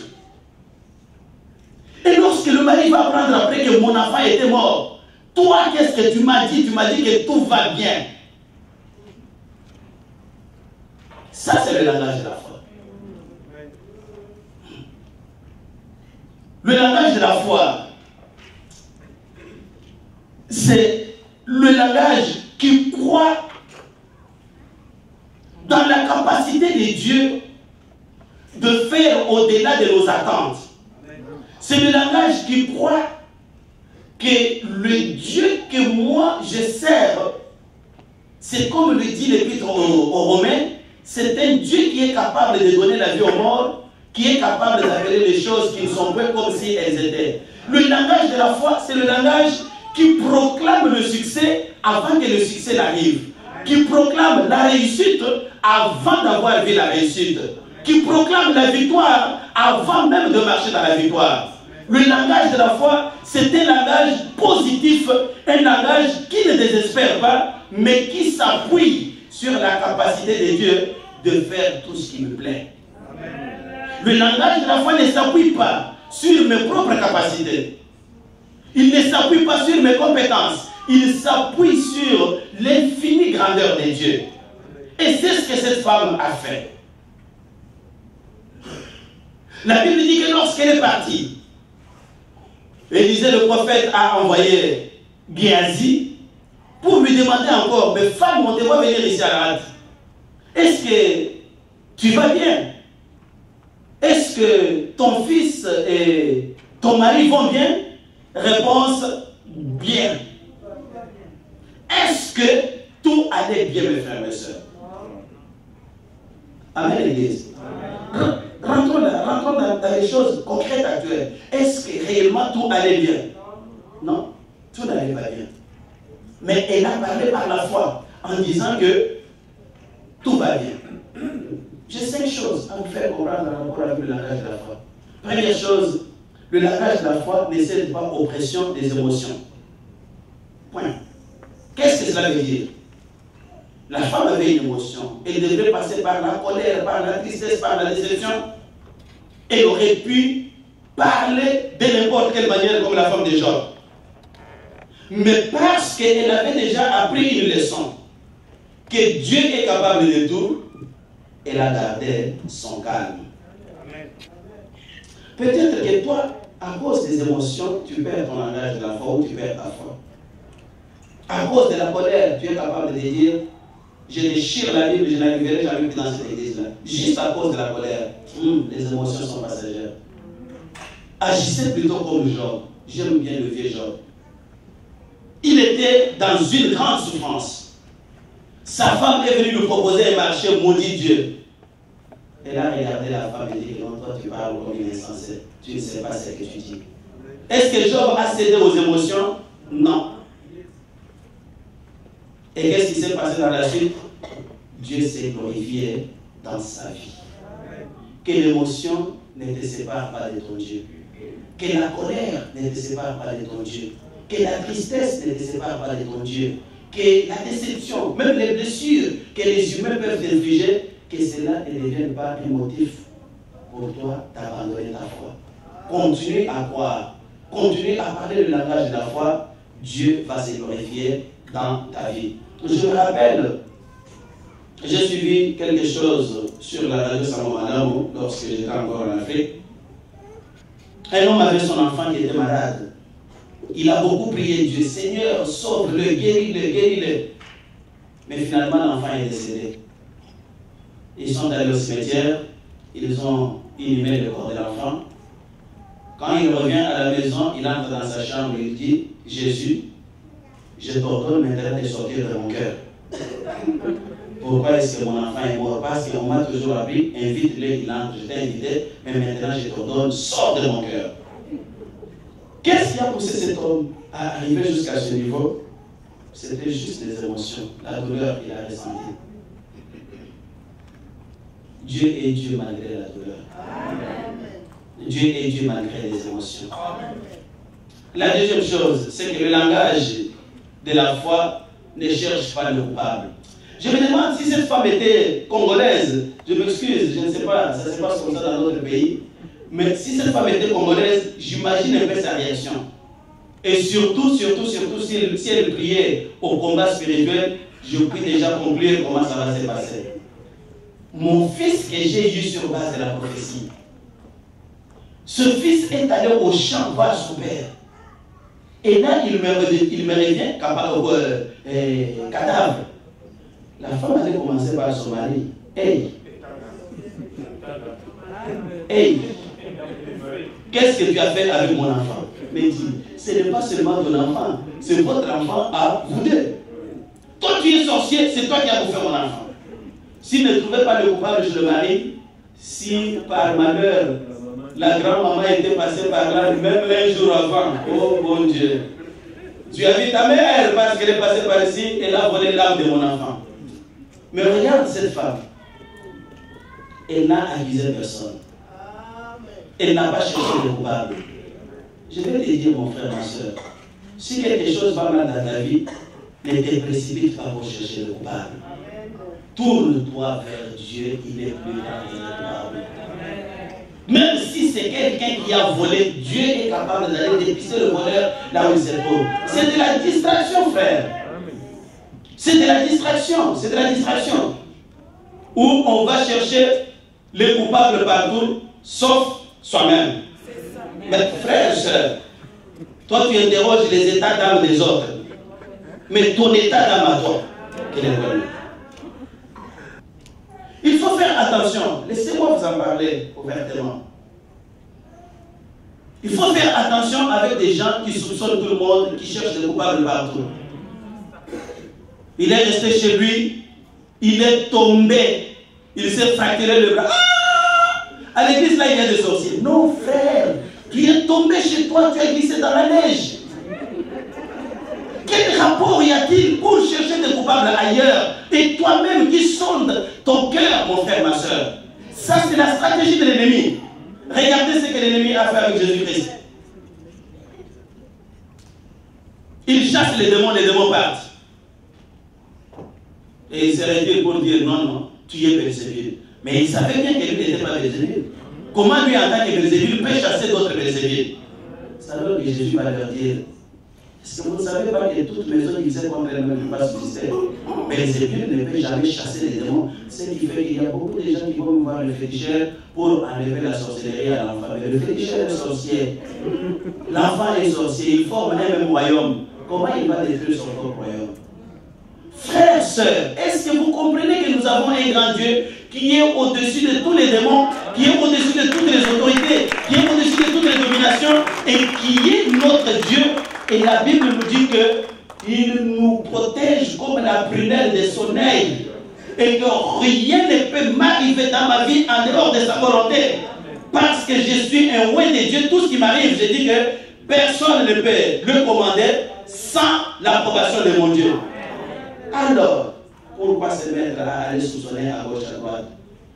Et lorsque le mari va apprendre après que mon enfant était mort, toi, qu'est-ce que tu m'as dit? Tu m'as dit que tout va bien. Ça, c'est le langage de la foi. Le langage de la foi, c'est le langage qui croit dans la capacité de Dieu de faire au-delà de nos attentes. C'est le langage qui croit que le Dieu que moi je sers, c'est comme le dit l'Épître aux Romains, c'est un Dieu qui est capable de donner la vie aux morts, qui est capable d'appeler les choses qui ne sont pas comme si elles étaient. Le langage de la foi, c'est le langage qui proclame le succès avant que le succès n'arrive, qui proclame la réussite avant d'avoir vu la réussite, qui proclame la victoire avant même de marcher dans la victoire. Le langage de la foi, c'est un langage positif, un langage qui ne désespère pas, mais qui s'appuie sur la capacité de Dieu de faire tout ce qui me plaît. Le langage de la foi ne s'appuie pas sur mes propres capacités. Il ne s'appuie pas sur mes compétences. Il s'appuie sur l'infinie grandeur de Dieu. Et c'est ce que cette femme a fait. La Bible dit que lorsqu'elle est partie, Élisée le prophète a envoyé Géasi pour lui demander encore, mais femme, on te voit venir ici à la hâte. Est-ce que tu vas bien? Est-ce que ton fils et ton mari vont bien? Réponse, bien. Est-ce que tout allait bien, mes frères et mes sœurs? Amen, l'Église. Rentrons dans les choses concrètes actuelles. Est-ce que réellement tout allait bien? Non, tout n'allait pas bien. Mais elle a parlé par la foi en disant que tout va bien. J'ai 5 choses à vous faire comprendre en rapport avec le langage de la foi. Première chose, le langage de la foi ne cède pas aux pressions des émotions. Point. Qu'est-ce que cela veut dire? La femme avait une émotion. Elle devait passer par la colère, par la tristesse, par la déception. Elle aurait pu parler de n'importe quelle manière comme la femme de Job. Mais parce qu'elle avait déjà appris une leçon, que Dieu est capable de tout, elle a gardé son calme. Peut-être que toi, à cause des émotions, tu perds ton langage de la foi ou tu perds ta foi. À cause de la colère, tu es capable de dire, je déchire la Bible, je n'arriverai jamais plus dans cette église-là. Juste à cause de la colère. Les émotions sont passagères. Agissez plutôt comme Job. J'aime bien le vieux Job. Il était dans une grande souffrance. Sa femme est venue lui proposer un marché, maudit Dieu. Elle a regardé la femme et dit, non, toi tu parles comme une insensée. Tu ne sais pas ce que tu dis. Est-ce que Job a cédé aux émotions? Non. Et qu'est-ce qui s'est passé dans la suite? Dieu s'est glorifié dans sa vie. Que l'émotion ne te sépare pas de ton Dieu. Que la colère ne te sépare pas de ton Dieu. Que la tristesse ne te sépare pas de ton Dieu. Que la déception, même les blessures que les humains peuvent t'infliger, que cela ne devienne pas un motif pour toi d'abandonner ta foi. Continue à croire. Continue à parler le langage de la foi. Dieu va se glorifier dans ta vie. Je me rappelle, j'ai suivi quelque chose sur la radio Samomanamo lorsque j'étais encore en Afrique. Un homme avait son enfant qui était malade. Il a beaucoup prié Dieu, Seigneur, sauve-le, guéris-le, guéris-le. Mais finalement, l'enfant est décédé. Ils sont allés au cimetière, ils ont inhumé le corps de l'enfant. Quand il revient à la maison, il entre dans sa chambre et il dit, Jésus, je t'ordonne maintenant de sortir de mon cœur. Pourquoi est-ce que mon enfant est mort? Parce qu'on m'a toujours appris, invite-le, il entre, je t'ai invité, mais maintenant je t'ordonne, sors de mon cœur. Qu'est-ce qui a poussé cet homme à arriver jusqu'à ce niveau? C'était juste les émotions, la douleur qu'il a ressentie. Dieu est Dieu malgré la douleur. Amen. Dieu est Dieu malgré les émotions. Amen. La deuxième chose, c'est que le langage de la foi ne cherche pas le coupable. Je me demande si cette femme était congolaise. Je m'excuse, je ne sais pas, ça se passe comme ça dans notre pays. Mais si cette femme était congolaise, j'imagine un peu sa réaction. Et surtout, si elle priait au combat spirituel, je puis déjà conclure comment ça va se passer. Mon fils que j'ai eu sur base de la prophétie, ce fils est allé au champ voir son père. Et là, il me revient cadavre. La femme allait commencer par son mari. Hey, qu'est-ce que tu as fait avec mon enfant? Mais il dit, ce n'est pas seulement ton enfant, c'est votre enfant à vous deux. Toi tu es sorcier, c'est toi qui as bouffé mon enfant. S'il ne trouvait pas le coupable, je le marie. Si par malheur, la grand-maman était passée par là, même un jour avant, oh mon Dieu, tu as vu ta mère parce qu'elle est passée par ici, elle a volé l'âme de mon enfant. Mais regarde cette femme. elle n'a avisé personne. Elle n'a pas cherché le coupable. Je vais te dire, mon frère, ma soeur, si quelque chose va mal dans ta vie, ne te précipite pas pour chercher le coupable. Tourne-toi vers Dieu, il est plus grand que le coupable. Même si c'est quelqu'un qui a volé, Dieu est capable d'aller dépister le voleur là où il se trouve. C'est de la distraction, frère. C'est de la distraction. C'est de la distraction. Où on va chercher les coupables partout, sauf soi-même. Mais frère, soeur, toi tu interroges les états d'âme des autres. Mais ton état d'âme à toi, quel est le problème? Il faut faire attention. Laissez-moi vous en parler ouvertement. Il faut faire attention avec des gens qui soupçonnent tout le monde, qui cherchent des coupables partout. Il est resté chez lui, il est tombé, il s'est fracturé le bras. Ah! À l'église là, il y a des sorciers. Non, frère, tu es tombé chez toi, tu as glissé dans la neige. Quel rapport y a-t-il pour chercher des coupables ailleurs? Et toi-même qui sondes ton cœur, mon frère, ma soeur. Ça, c'est la stratégie de l'ennemi. Regardez ce que l'ennemi a fait avec Jésus-Christ. Il chasse les démons partent. Et il se retire pour dire non, non, tu es Belzébul. Mais il savait bien que lui n'était pas Belzébul. Comment lui, en tant que Belzébul, peut chasser d'autres Belzébul? C'est alors que Jésus va leur dire: est-ce que vous ne savez pas que toute maison qui sait contre elle ne peut pas subsister? Belzébul ne peut jamais chasser les démons. Ce qui fait qu'il y a beaucoup de gens qui vont voir le féticheur pour enlever la sorcellerie à l'enfant. Mais le féticheur est sorcier. L'enfant est sorcier. Il forme un même royaume. Comment il va détruire son propre royaume? Frères, sœurs, est-ce que vous comprenez que nous avons un grand Dieu qui est au-dessus de tous les démons, qui est au-dessus de toutes les autorités, qui est au-dessus de toutes les dominations et qui est notre Dieu? Et la Bible nous dit qu'il nous protège comme la prunelle de son œil et que rien ne peut m'arriver dans ma vie en dehors de sa volonté. Parce que je suis un roi de Dieu, tout ce qui m'arrive, je dis que personne ne peut le commander sans l'approbation de mon Dieu. Alors, pourquoi se mettre à aller soupçonner à gauche, à droite?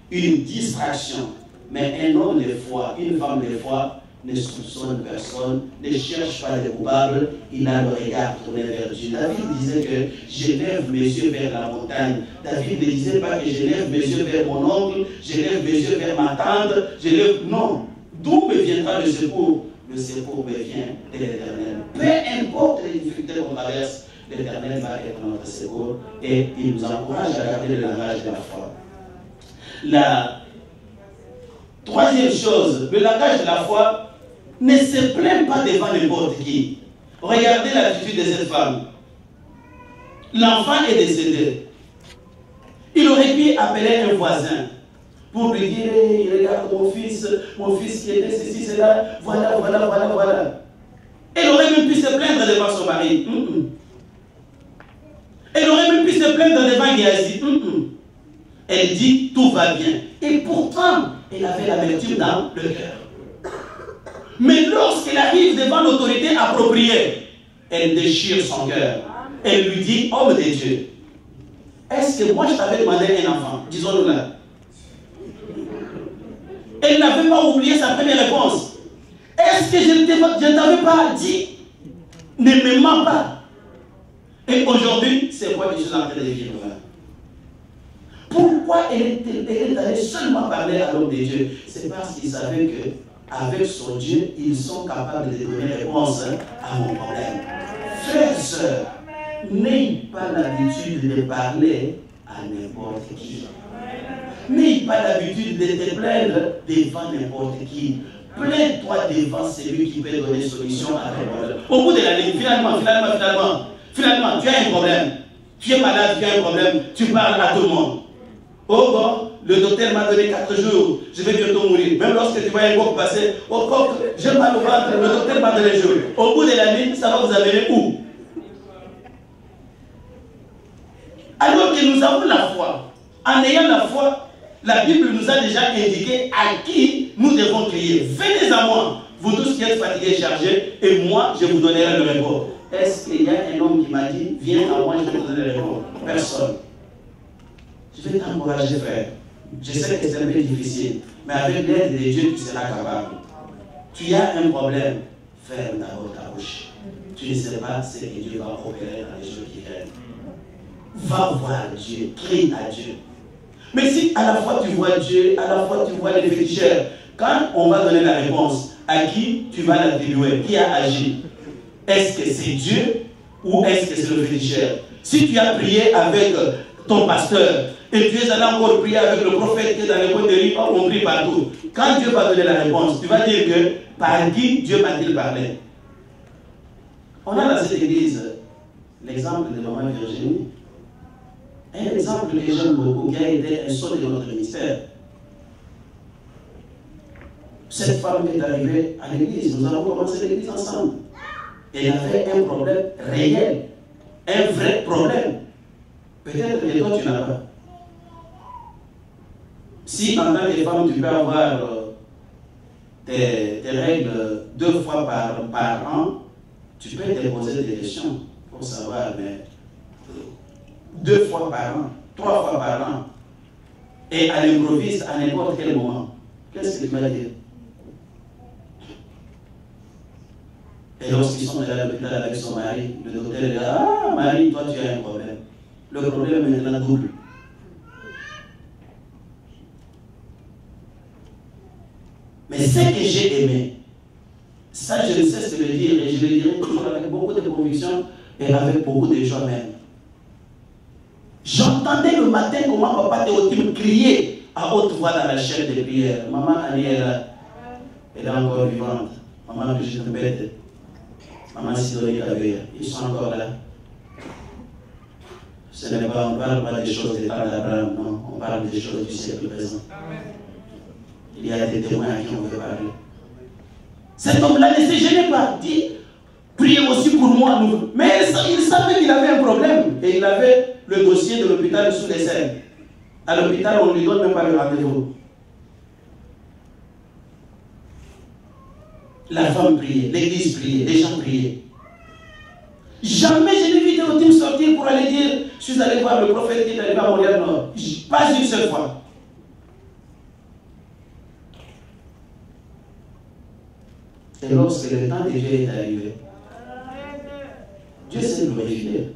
Une distraction. Mais un homme de foi, une femme de foi, ne soupçonne personne, ne cherche pas de coupables, il a le regard tourné vers Dieu. David disait que je lève mes yeux vers la montagne. David ne disait pas que je lève mes yeux vers mon oncle, je lève mes yeux vers ma tante, je lève... Non. D'où me viendra le secours? Le secours me vient de l'Éternel. Peu importe les difficultés qu'on traverse, l'Éternel va être notre secours et il nous encourage à garder le langage de la foi. La troisième chose, le langage de la foi ne se plaint pas devant n'importe qui. Regardez l'attitude de cette femme. L'enfant est décédé. Il aurait pu appeler un voisin pour lui dire: hey, regarde mon fils qui était ceci, cela, voilà, voilà, voilà, voilà. Elle aurait même pu se plaindre devant son mari. Elle aurait même pu se plaindre devant Géasi. Elle dit: tout va bien. Et pourtant, elle avait l'amertume dans le cœur. Mais lorsqu'elle arrive devant l'autorité appropriée, elle déchire son cœur. Elle lui dit: homme de Dieu, est-ce que moi je t'avais demandé un enfant? Disons-nous là. Elle n'avait pas oublié sa première réponse. Est-ce que je ne t'avais pas dit? Ne me mens pas. Et aujourd'hui, c'est quoi que je suis en train de vivre là? Pourquoi elle est allée seulement parler à l'homme de Dieu? C'est parce qu'il savait qu'avec son Dieu, ils sont capables de donner réponse à mon problème. Frères et sœurs, n'ayez pas l'habitude de parler à n'importe qui. N'ayez pas l'habitude de te plaindre devant n'importe qui. Plains-toi devant celui qui peut donner solution à ton problème. Au bout de la ligne, finalement, tu as un problème. Tu es malade, tu as un problème. Tu parles à tout le monde. Oh bon, le docteur m'a donné 4 jours. Je vais bientôt mourir. Même lorsque tu vois un coq passer, oh coq, j'ai mal au ventre, le docteur m'a donné 1 jour. Au bout de la ligne, ça va vous amener où? Alors que nous avons la foi. En ayant la foi, la Bible nous a déjà indiqué à qui nous devons crier. Venez à moi, vous tous qui êtes fatigués et chargés, et moi, je vous donnerai le repos. Est-ce qu'il y a un homme qui m'a dit: viens à moi, je vais te donner le repos? Personne. Je vais t'encourager, frère. Je sais que c'est un peu difficile, mais avec l'aide de Dieu, tu seras capable. Tu as un problème, ferme d'abord ta bouche. Tu ne sais pas ce que Dieu va opérer dans les jours qui viennent. Va voir Dieu, crie à Dieu. Mais si à la fois tu vois Dieu, à la fois tu vois les féticheurs, quand on va donner la réponse, à qui tu vas l'attribuer? Qui a agi? Est-ce que c'est Dieu ou est-ce que c'est le féticheur? Si tu as prié avec ton pasteur et tu es allé encore prier avec le prophète qui est dans les poteries, on prie partout. Quand Dieu va donner la réponse, tu vas dire que par qui Dieu m'a-t-il parlé? On a dans cette église l'exemple de Maman Virginie. Un exemple que j'aime beaucoup, qui a été un saut de notre ministère. Cette femme est arrivée à l'église, nous avons commencé l'église ensemble. Elle avait un problème réel, un vrai problème. Peut-être que toi tu n'as pas. Si en tant que femme tu peux avoir tes règles 2 fois par an, tu peux te poser des questions pour savoir, mais 2 fois par an, 3 fois par an, et à l'improviste à n'importe quel moment, qu'est-ce que tu vas dire? Et lorsqu'ils sont allés à l'hôpital avec son mari, le docteur dit: ah, Marie, toi tu as un problème. Le problème est maintenant double. Mais ce que j'ai aimé, ça je ne cesse de le dire, et je le dirai toujours avec beaucoup de conviction et avec beaucoup de joie même. J'entendais le matin comment papa Théotime criait à haute voix dans la chaîne de prière. Maman Annie elle est encore vivante. Maman Brigitte Mbette, Maman Sidonie Kabea, ils sont encore là. Ce n'est pas, on ne parle pas des choses des temps d'Abraham, non, on parle des choses du siècle présent. Il y a des témoins à qui on veut parler. Cet homme-là ne s'est gêné pas, dit: priez aussi pour moi. Mais il savait qu'il avait un problème et il avait le dossier de l'hôpital sous les scènes. À l'hôpital, on ne lui donne même pas le rendez-vous. La femme priait, l'église priait, les gens priaient. Jamais je n'ai vu Théotime sortir pour aller dire: je suis allé voir le prophète qui est arrivé à Montréal-Nord. Pas une seule fois. Et lorsque le temps de Dieu est arrivé, Dieu s'est glorifié.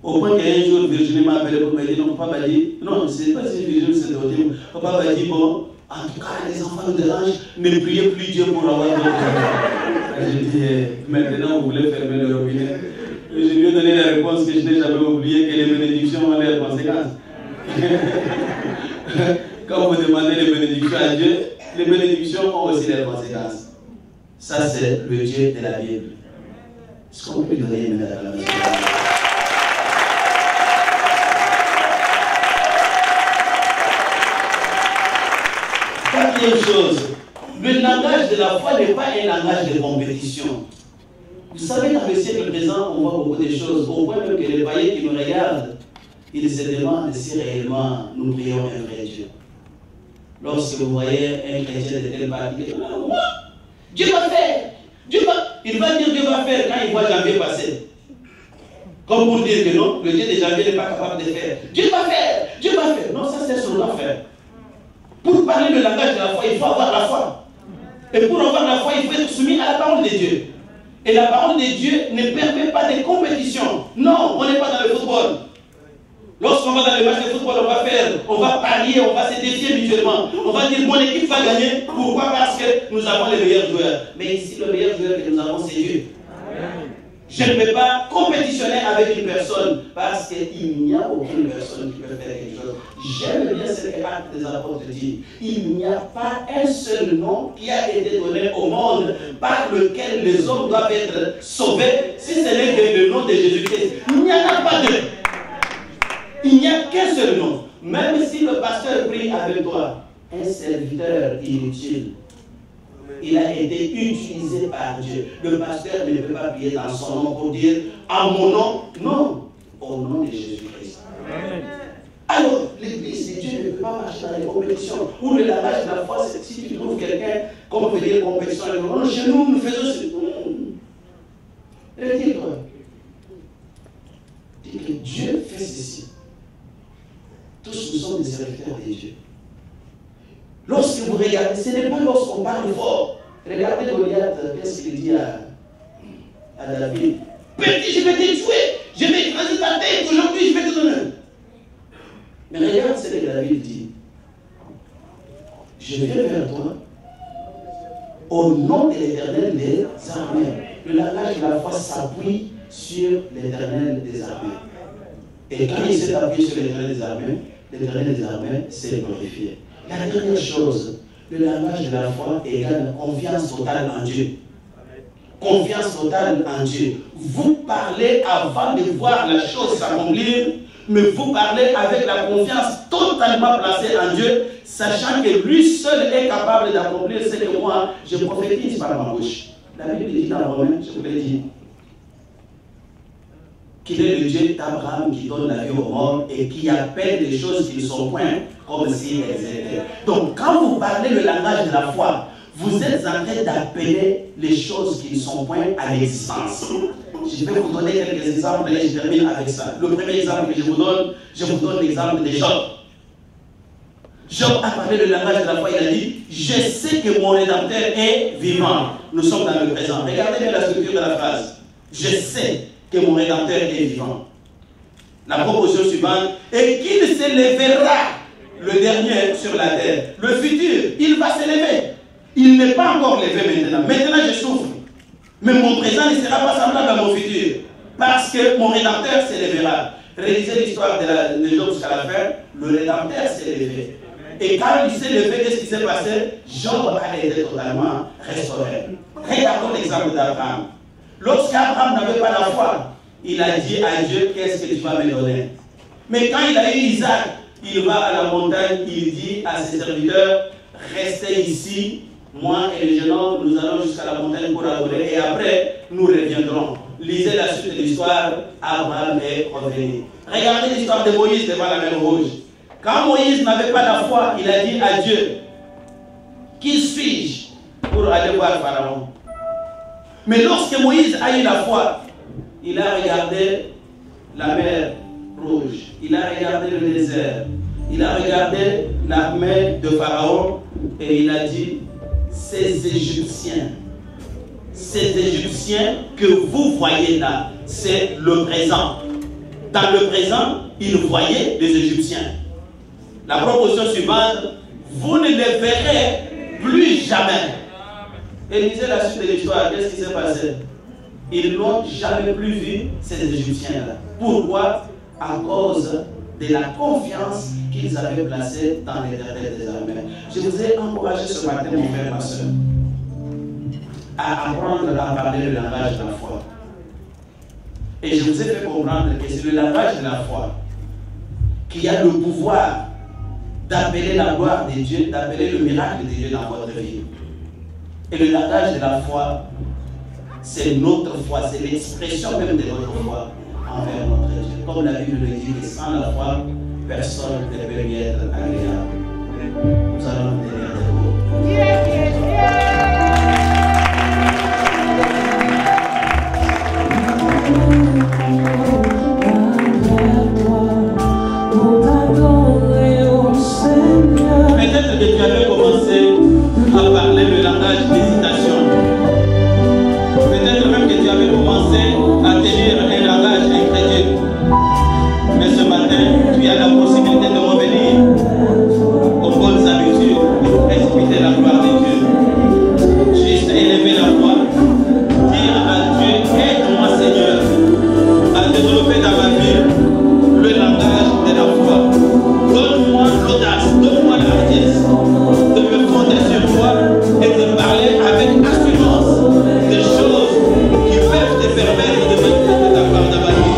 Au point qu'un jour, Virginie m'a appelé pour me dire: non, papa m'a dit, non, c'est pas si Virginie c'est Théotime. Papa m'a dit: bon, en tout cas, les enfants nous dérangent, ne priez plus Dieu pour avoir d'autres enfants. J'ai dit: maintenant, vous voulez fermer le robinet. Et je lui ai donné la réponse que je n'ai jamais oubliée, que les bénédictions ont leurs conséquences. Quand vous demandez les bénédictions à Dieu, les bénédictions ont aussi leurs conséquences. Ça, c'est le Dieu de la Bible. Est-ce qu'on peut lui donner une acclamation? Quatrième chose, le langage de la foi n'est pas un langage de compétition. Vous savez, dans le siècle présent, on voit beaucoup de choses, au point même que les païens qui nous regardent, ils se demandent si réellement nous prions un vrai Dieu. Lorsque vous voyez un chrétien de tel part, il dit: Dieu va faire, il va dire Dieu va faire quand il voit janvier passer. Comme pour dire que non, le Dieu de janvier n'est pas capable de faire. Dieu va faire, Dieu va faire. Non, ça c'est son affaire. Pour parler le langage de la foi, il faut avoir la foi. Et pour avoir la foi, il faut être soumis à la parole de Dieu. Et la parole de Dieu ne permet pas de compétition. Non, on n'est pas dans le football. Lorsqu'on va dans le match de football, on va parier, on va se défier mutuellement. On va dire: mon équipe va gagner. Pourquoi? Parce que nous avons les meilleurs joueurs. Mais ici, le meilleur joueur que nous avons, c'est Dieu. Je ne peux pas compétitionner avec une personne parce qu'il n'y a aucune personne qui peut faire quelque chose. J'aime bien ce que Actes des Apôtres dit. Il n'y a pas un seul nom qui a été donné au monde par lequel les hommes doivent être sauvés, si ce n'est que le nom de Jésus-Christ. Il n'y en a pas deux. Il n'y a qu'un seul nom. Même si le pasteur prie avec toi, un serviteur inutile, il a été utilisé par Dieu. Le pasteur ne peut pas prier dans son nom pour dire: à mon nom. Non, au nom de Jésus-Christ. Alors, l'église de Dieu ne peut pas marcher dans les compétitions. Ou le langage de la foi, c'est si tu trouves quelqu'un, comme on peut dire compétition, chez nous, nous faisons ce. Retire-toi. Dis que Dieu fait ceci.
Tous nous sommes des serviteurs de Dieu. Lorsque vous regardez, ce n'est pas lorsqu'on parle fort. Regardez Goliath, qu'est-ce qu'il dit à David? Petit, je vais te tuer, je vais écraser ta tête, aujourd'hui je vais te donner. Mais regarde ce que David dit. Je viens vers toi au nom de l'Éternel des armées. Le langage de la foi s'appuie sur l'Éternel des armées. Et quand il s'est appuyé sur l'Éternel des armées s'est glorifié. La dernière chose, le langage de la foi égale confiance totale en Dieu. Confiance totale en Dieu. Vous parlez avant de voir la chose s'accomplir, mais vous parlez avec la confiance totalement placée en Dieu, sachant que lui seul est capable d'accomplir ce que moi je prophétise par ma bouche. La Bible dit dans Romains, je vous l'ai dit, qu'il est le Dieu d'Abraham qui donne la vie aux morts et qui appelle les choses qui ne sont point comme si elles étaient. Donc quand vous parlez le langage de la foi, vous êtes en train d'appeler les choses qui ne sont point à l'existence. Je vais vous donner quelques exemples et je termine avec ça. Le premier exemple que je vous donne l'exemple de Job. Job a parlé le langage de la foi, il a dit, je sais que mon Rédempteur est vivant. Nous sommes dans le présent. Regardez bien la structure de la phrase. Je sais que mon Rédempteur est vivant. La proposition suivante, et qu'il s'élèvera le dernier sur la terre. Le futur, il va s'élever. Il n'est pas encore levé maintenant. Maintenant, je souffre. Mais mon présent ne sera pas semblable à mon futur. Parce que mon Rédempteur s'élèvera. Réalisez l'histoire de Job jusqu'à la fin. Le Rédempteur s'est levé. Et quand il s'est levé, qu'est-ce qui s'est passé? Job a été totalement restauré. Regardons l'exemple d'Abraham. Lorsqu'Abraham n'avait pas la foi, il a dit à Dieu, qu'est-ce que tu vas me donner? Mais quand il a eu Isaac, il va à la montagne, il dit à ses serviteurs, restez ici, moi et le jeune homme, nous allons jusqu'à la montagne pour adorer, et après, nous reviendrons. Lisez la suite de l'histoire, Abraham est revenu. Regardez l'histoire de Moïse devant la mer Rouge. Quand Moïse n'avait pas la foi, il a dit à Dieu, qui suis-je pour aller voir Pharaon? Mais lorsque Moïse a eu la foi, il a regardé la mer Rouge, il a regardé le désert, il a regardé l'armée de Pharaon et il a dit, ces Égyptiens que vous voyez là, c'est le présent. Dans le présent, il voyait les Égyptiens. La proposition suivante, vous ne les verrez plus jamais. Et lisez la suite de l'histoire, qu'est-ce qui s'est passé? Ils n'ont jamais plus vu ces Égyptiens-là. Pourquoi? À cause de la confiance qu'ils avaient placée dans l'Éternel des armées. Je vous ai encouragé ce matin, mon frère, ma soeur, à apprendre à parler le langage de la foi. Et je vous ai fait comprendre que c'est le langage de la foi qui a le pouvoir d'appeler la gloire de Dieu, d'appeler le miracle de Dieu dans votre vie. Et le langage de la foi, c'est notre foi, c'est l'expression même de notre foi envers notre Dieu. Comme la Bible le dit, que sans la foi, personne ne peut lui être agréable. Nous allons nous tenir debout. Peut-être que tu avais commencé à parler le langage d'hésitation. Peut-être même que tu avais commencé à tenir un langage incrédule. Mais ce matin, tu as la possibilité de revenir aux bonnes habitudes pour précipiter la gloire de Dieu. Juste élever la voix, dire à Dieu, aide-moi Seigneur à développer dans ma vie le langage de la foi. Donne-moi l'audace, donne-moi la hardiesse de me fonder sur toi et de parler avec assurance des choses qui peuvent te permettre de manifester ta gloire dans ma vie.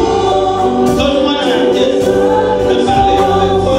Donne-moi la hardiesse de parler avec toi.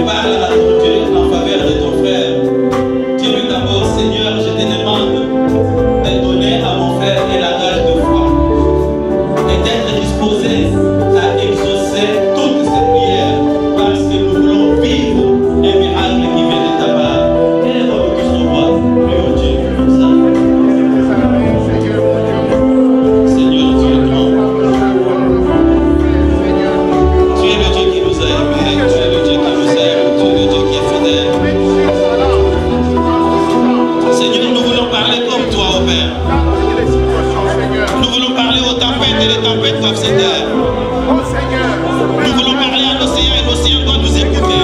parle à ton Dieu en faveur de ton frère. Dis-lui d'abord, Seigneur, je te demande de donner à mon frère un langage de foi et d'être disposé à exaucer toutes ses prières parce que nous voulons vivre un miracle qui vient de ta part. Et on veut tous nous voir, plus au Dieu, comme ça. Seigneur, tu es grand. Tu es le Dieu qui nous a aimés, tu es le Dieu qui nous aime, tu es le Dieu qui est fidèle. Seigneur, nous voulons parler comme toi, ô Père. Nous voulons parler aux tempêtes et les tempêtes doivent se taire. Nous voulons parler à l'océan et l'océan doit nous écouter.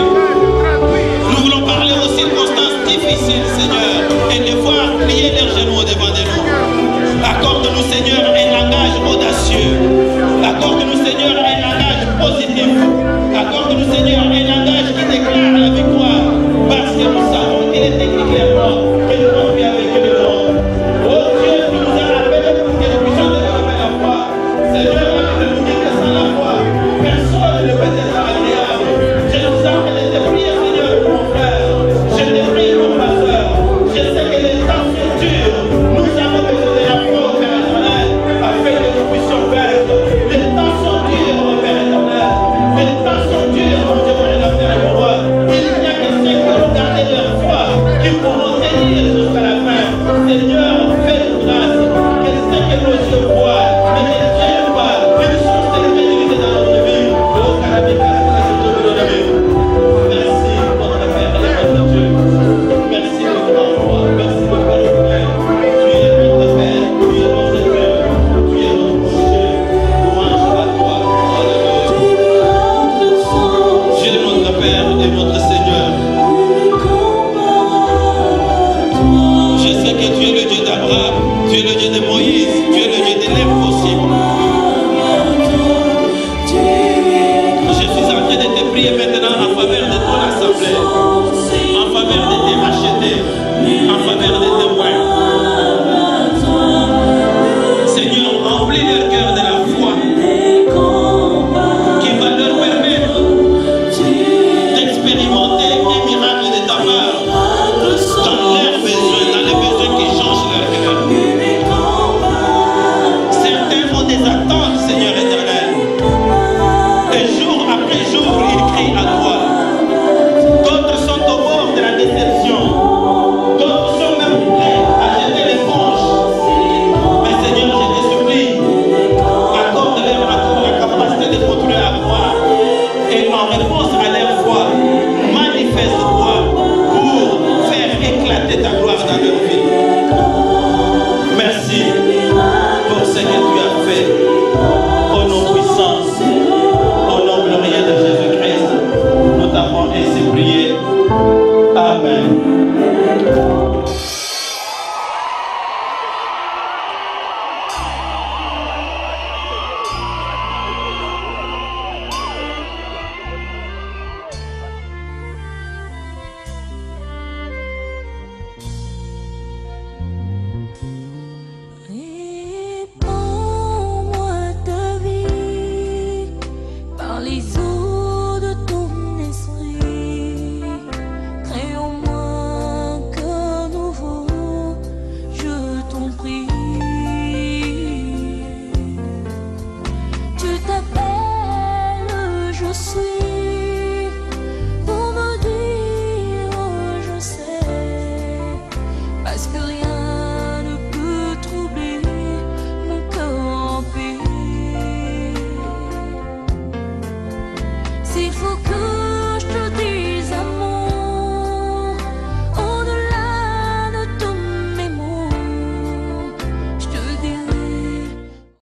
Nous voulons parler aux circonstances difficiles, Seigneur, et de voir plier leurs genoux devant de nous. Accorde-nous, Seigneur, un langage audacieux. Accorde-nous, Seigneur, un langage positif. Accorde-nous, Seigneur, un langage qui déclare la victoire. Parce que nous savons qu'il est écrit clairement que nous avons fait avec le monde. Oh Dieu, tu nous as appelés pour que nous puissions développer la foi. Seigneur, la Bible nous dit que sans la foi, personne ne peut être agréable. Je nous appelle de prier, Seigneur, pour mon frère. Je te prie pour ma soeur. Je sais que les temps sont durs. Nous avons besoin de la foi, au Père éternel, afin que nous puissions perdre. Les temps sont durs, mon Père éternel. Les temps sont durs, mon Dieu, mon Père éternel. Il n'y a que ceux qui ont gardé leur foi qui pourront tenir jusqu'à la fin. Seigneur, fais-nous grâce. Que ceux que nos yeux voient, mais que Dieu voit, une source de crédibilité dans notre vie. Oh, Carabéka, merci, notre Père et notre Dieu. Merci, le grand roi. Merci, le Père éternel. Tu es notre Père, tu es notre Dieu, tu es notre Dieu. Louange à toi. Alléluia. Dieu est notre Père et notre Seigneur. Je sais que tu es le Dieu d'Abraham, tu es le Dieu de Moïse, tu es le Dieu de l'impossible. Je suis en train de te prier maintenant en faveur de ton assemblée.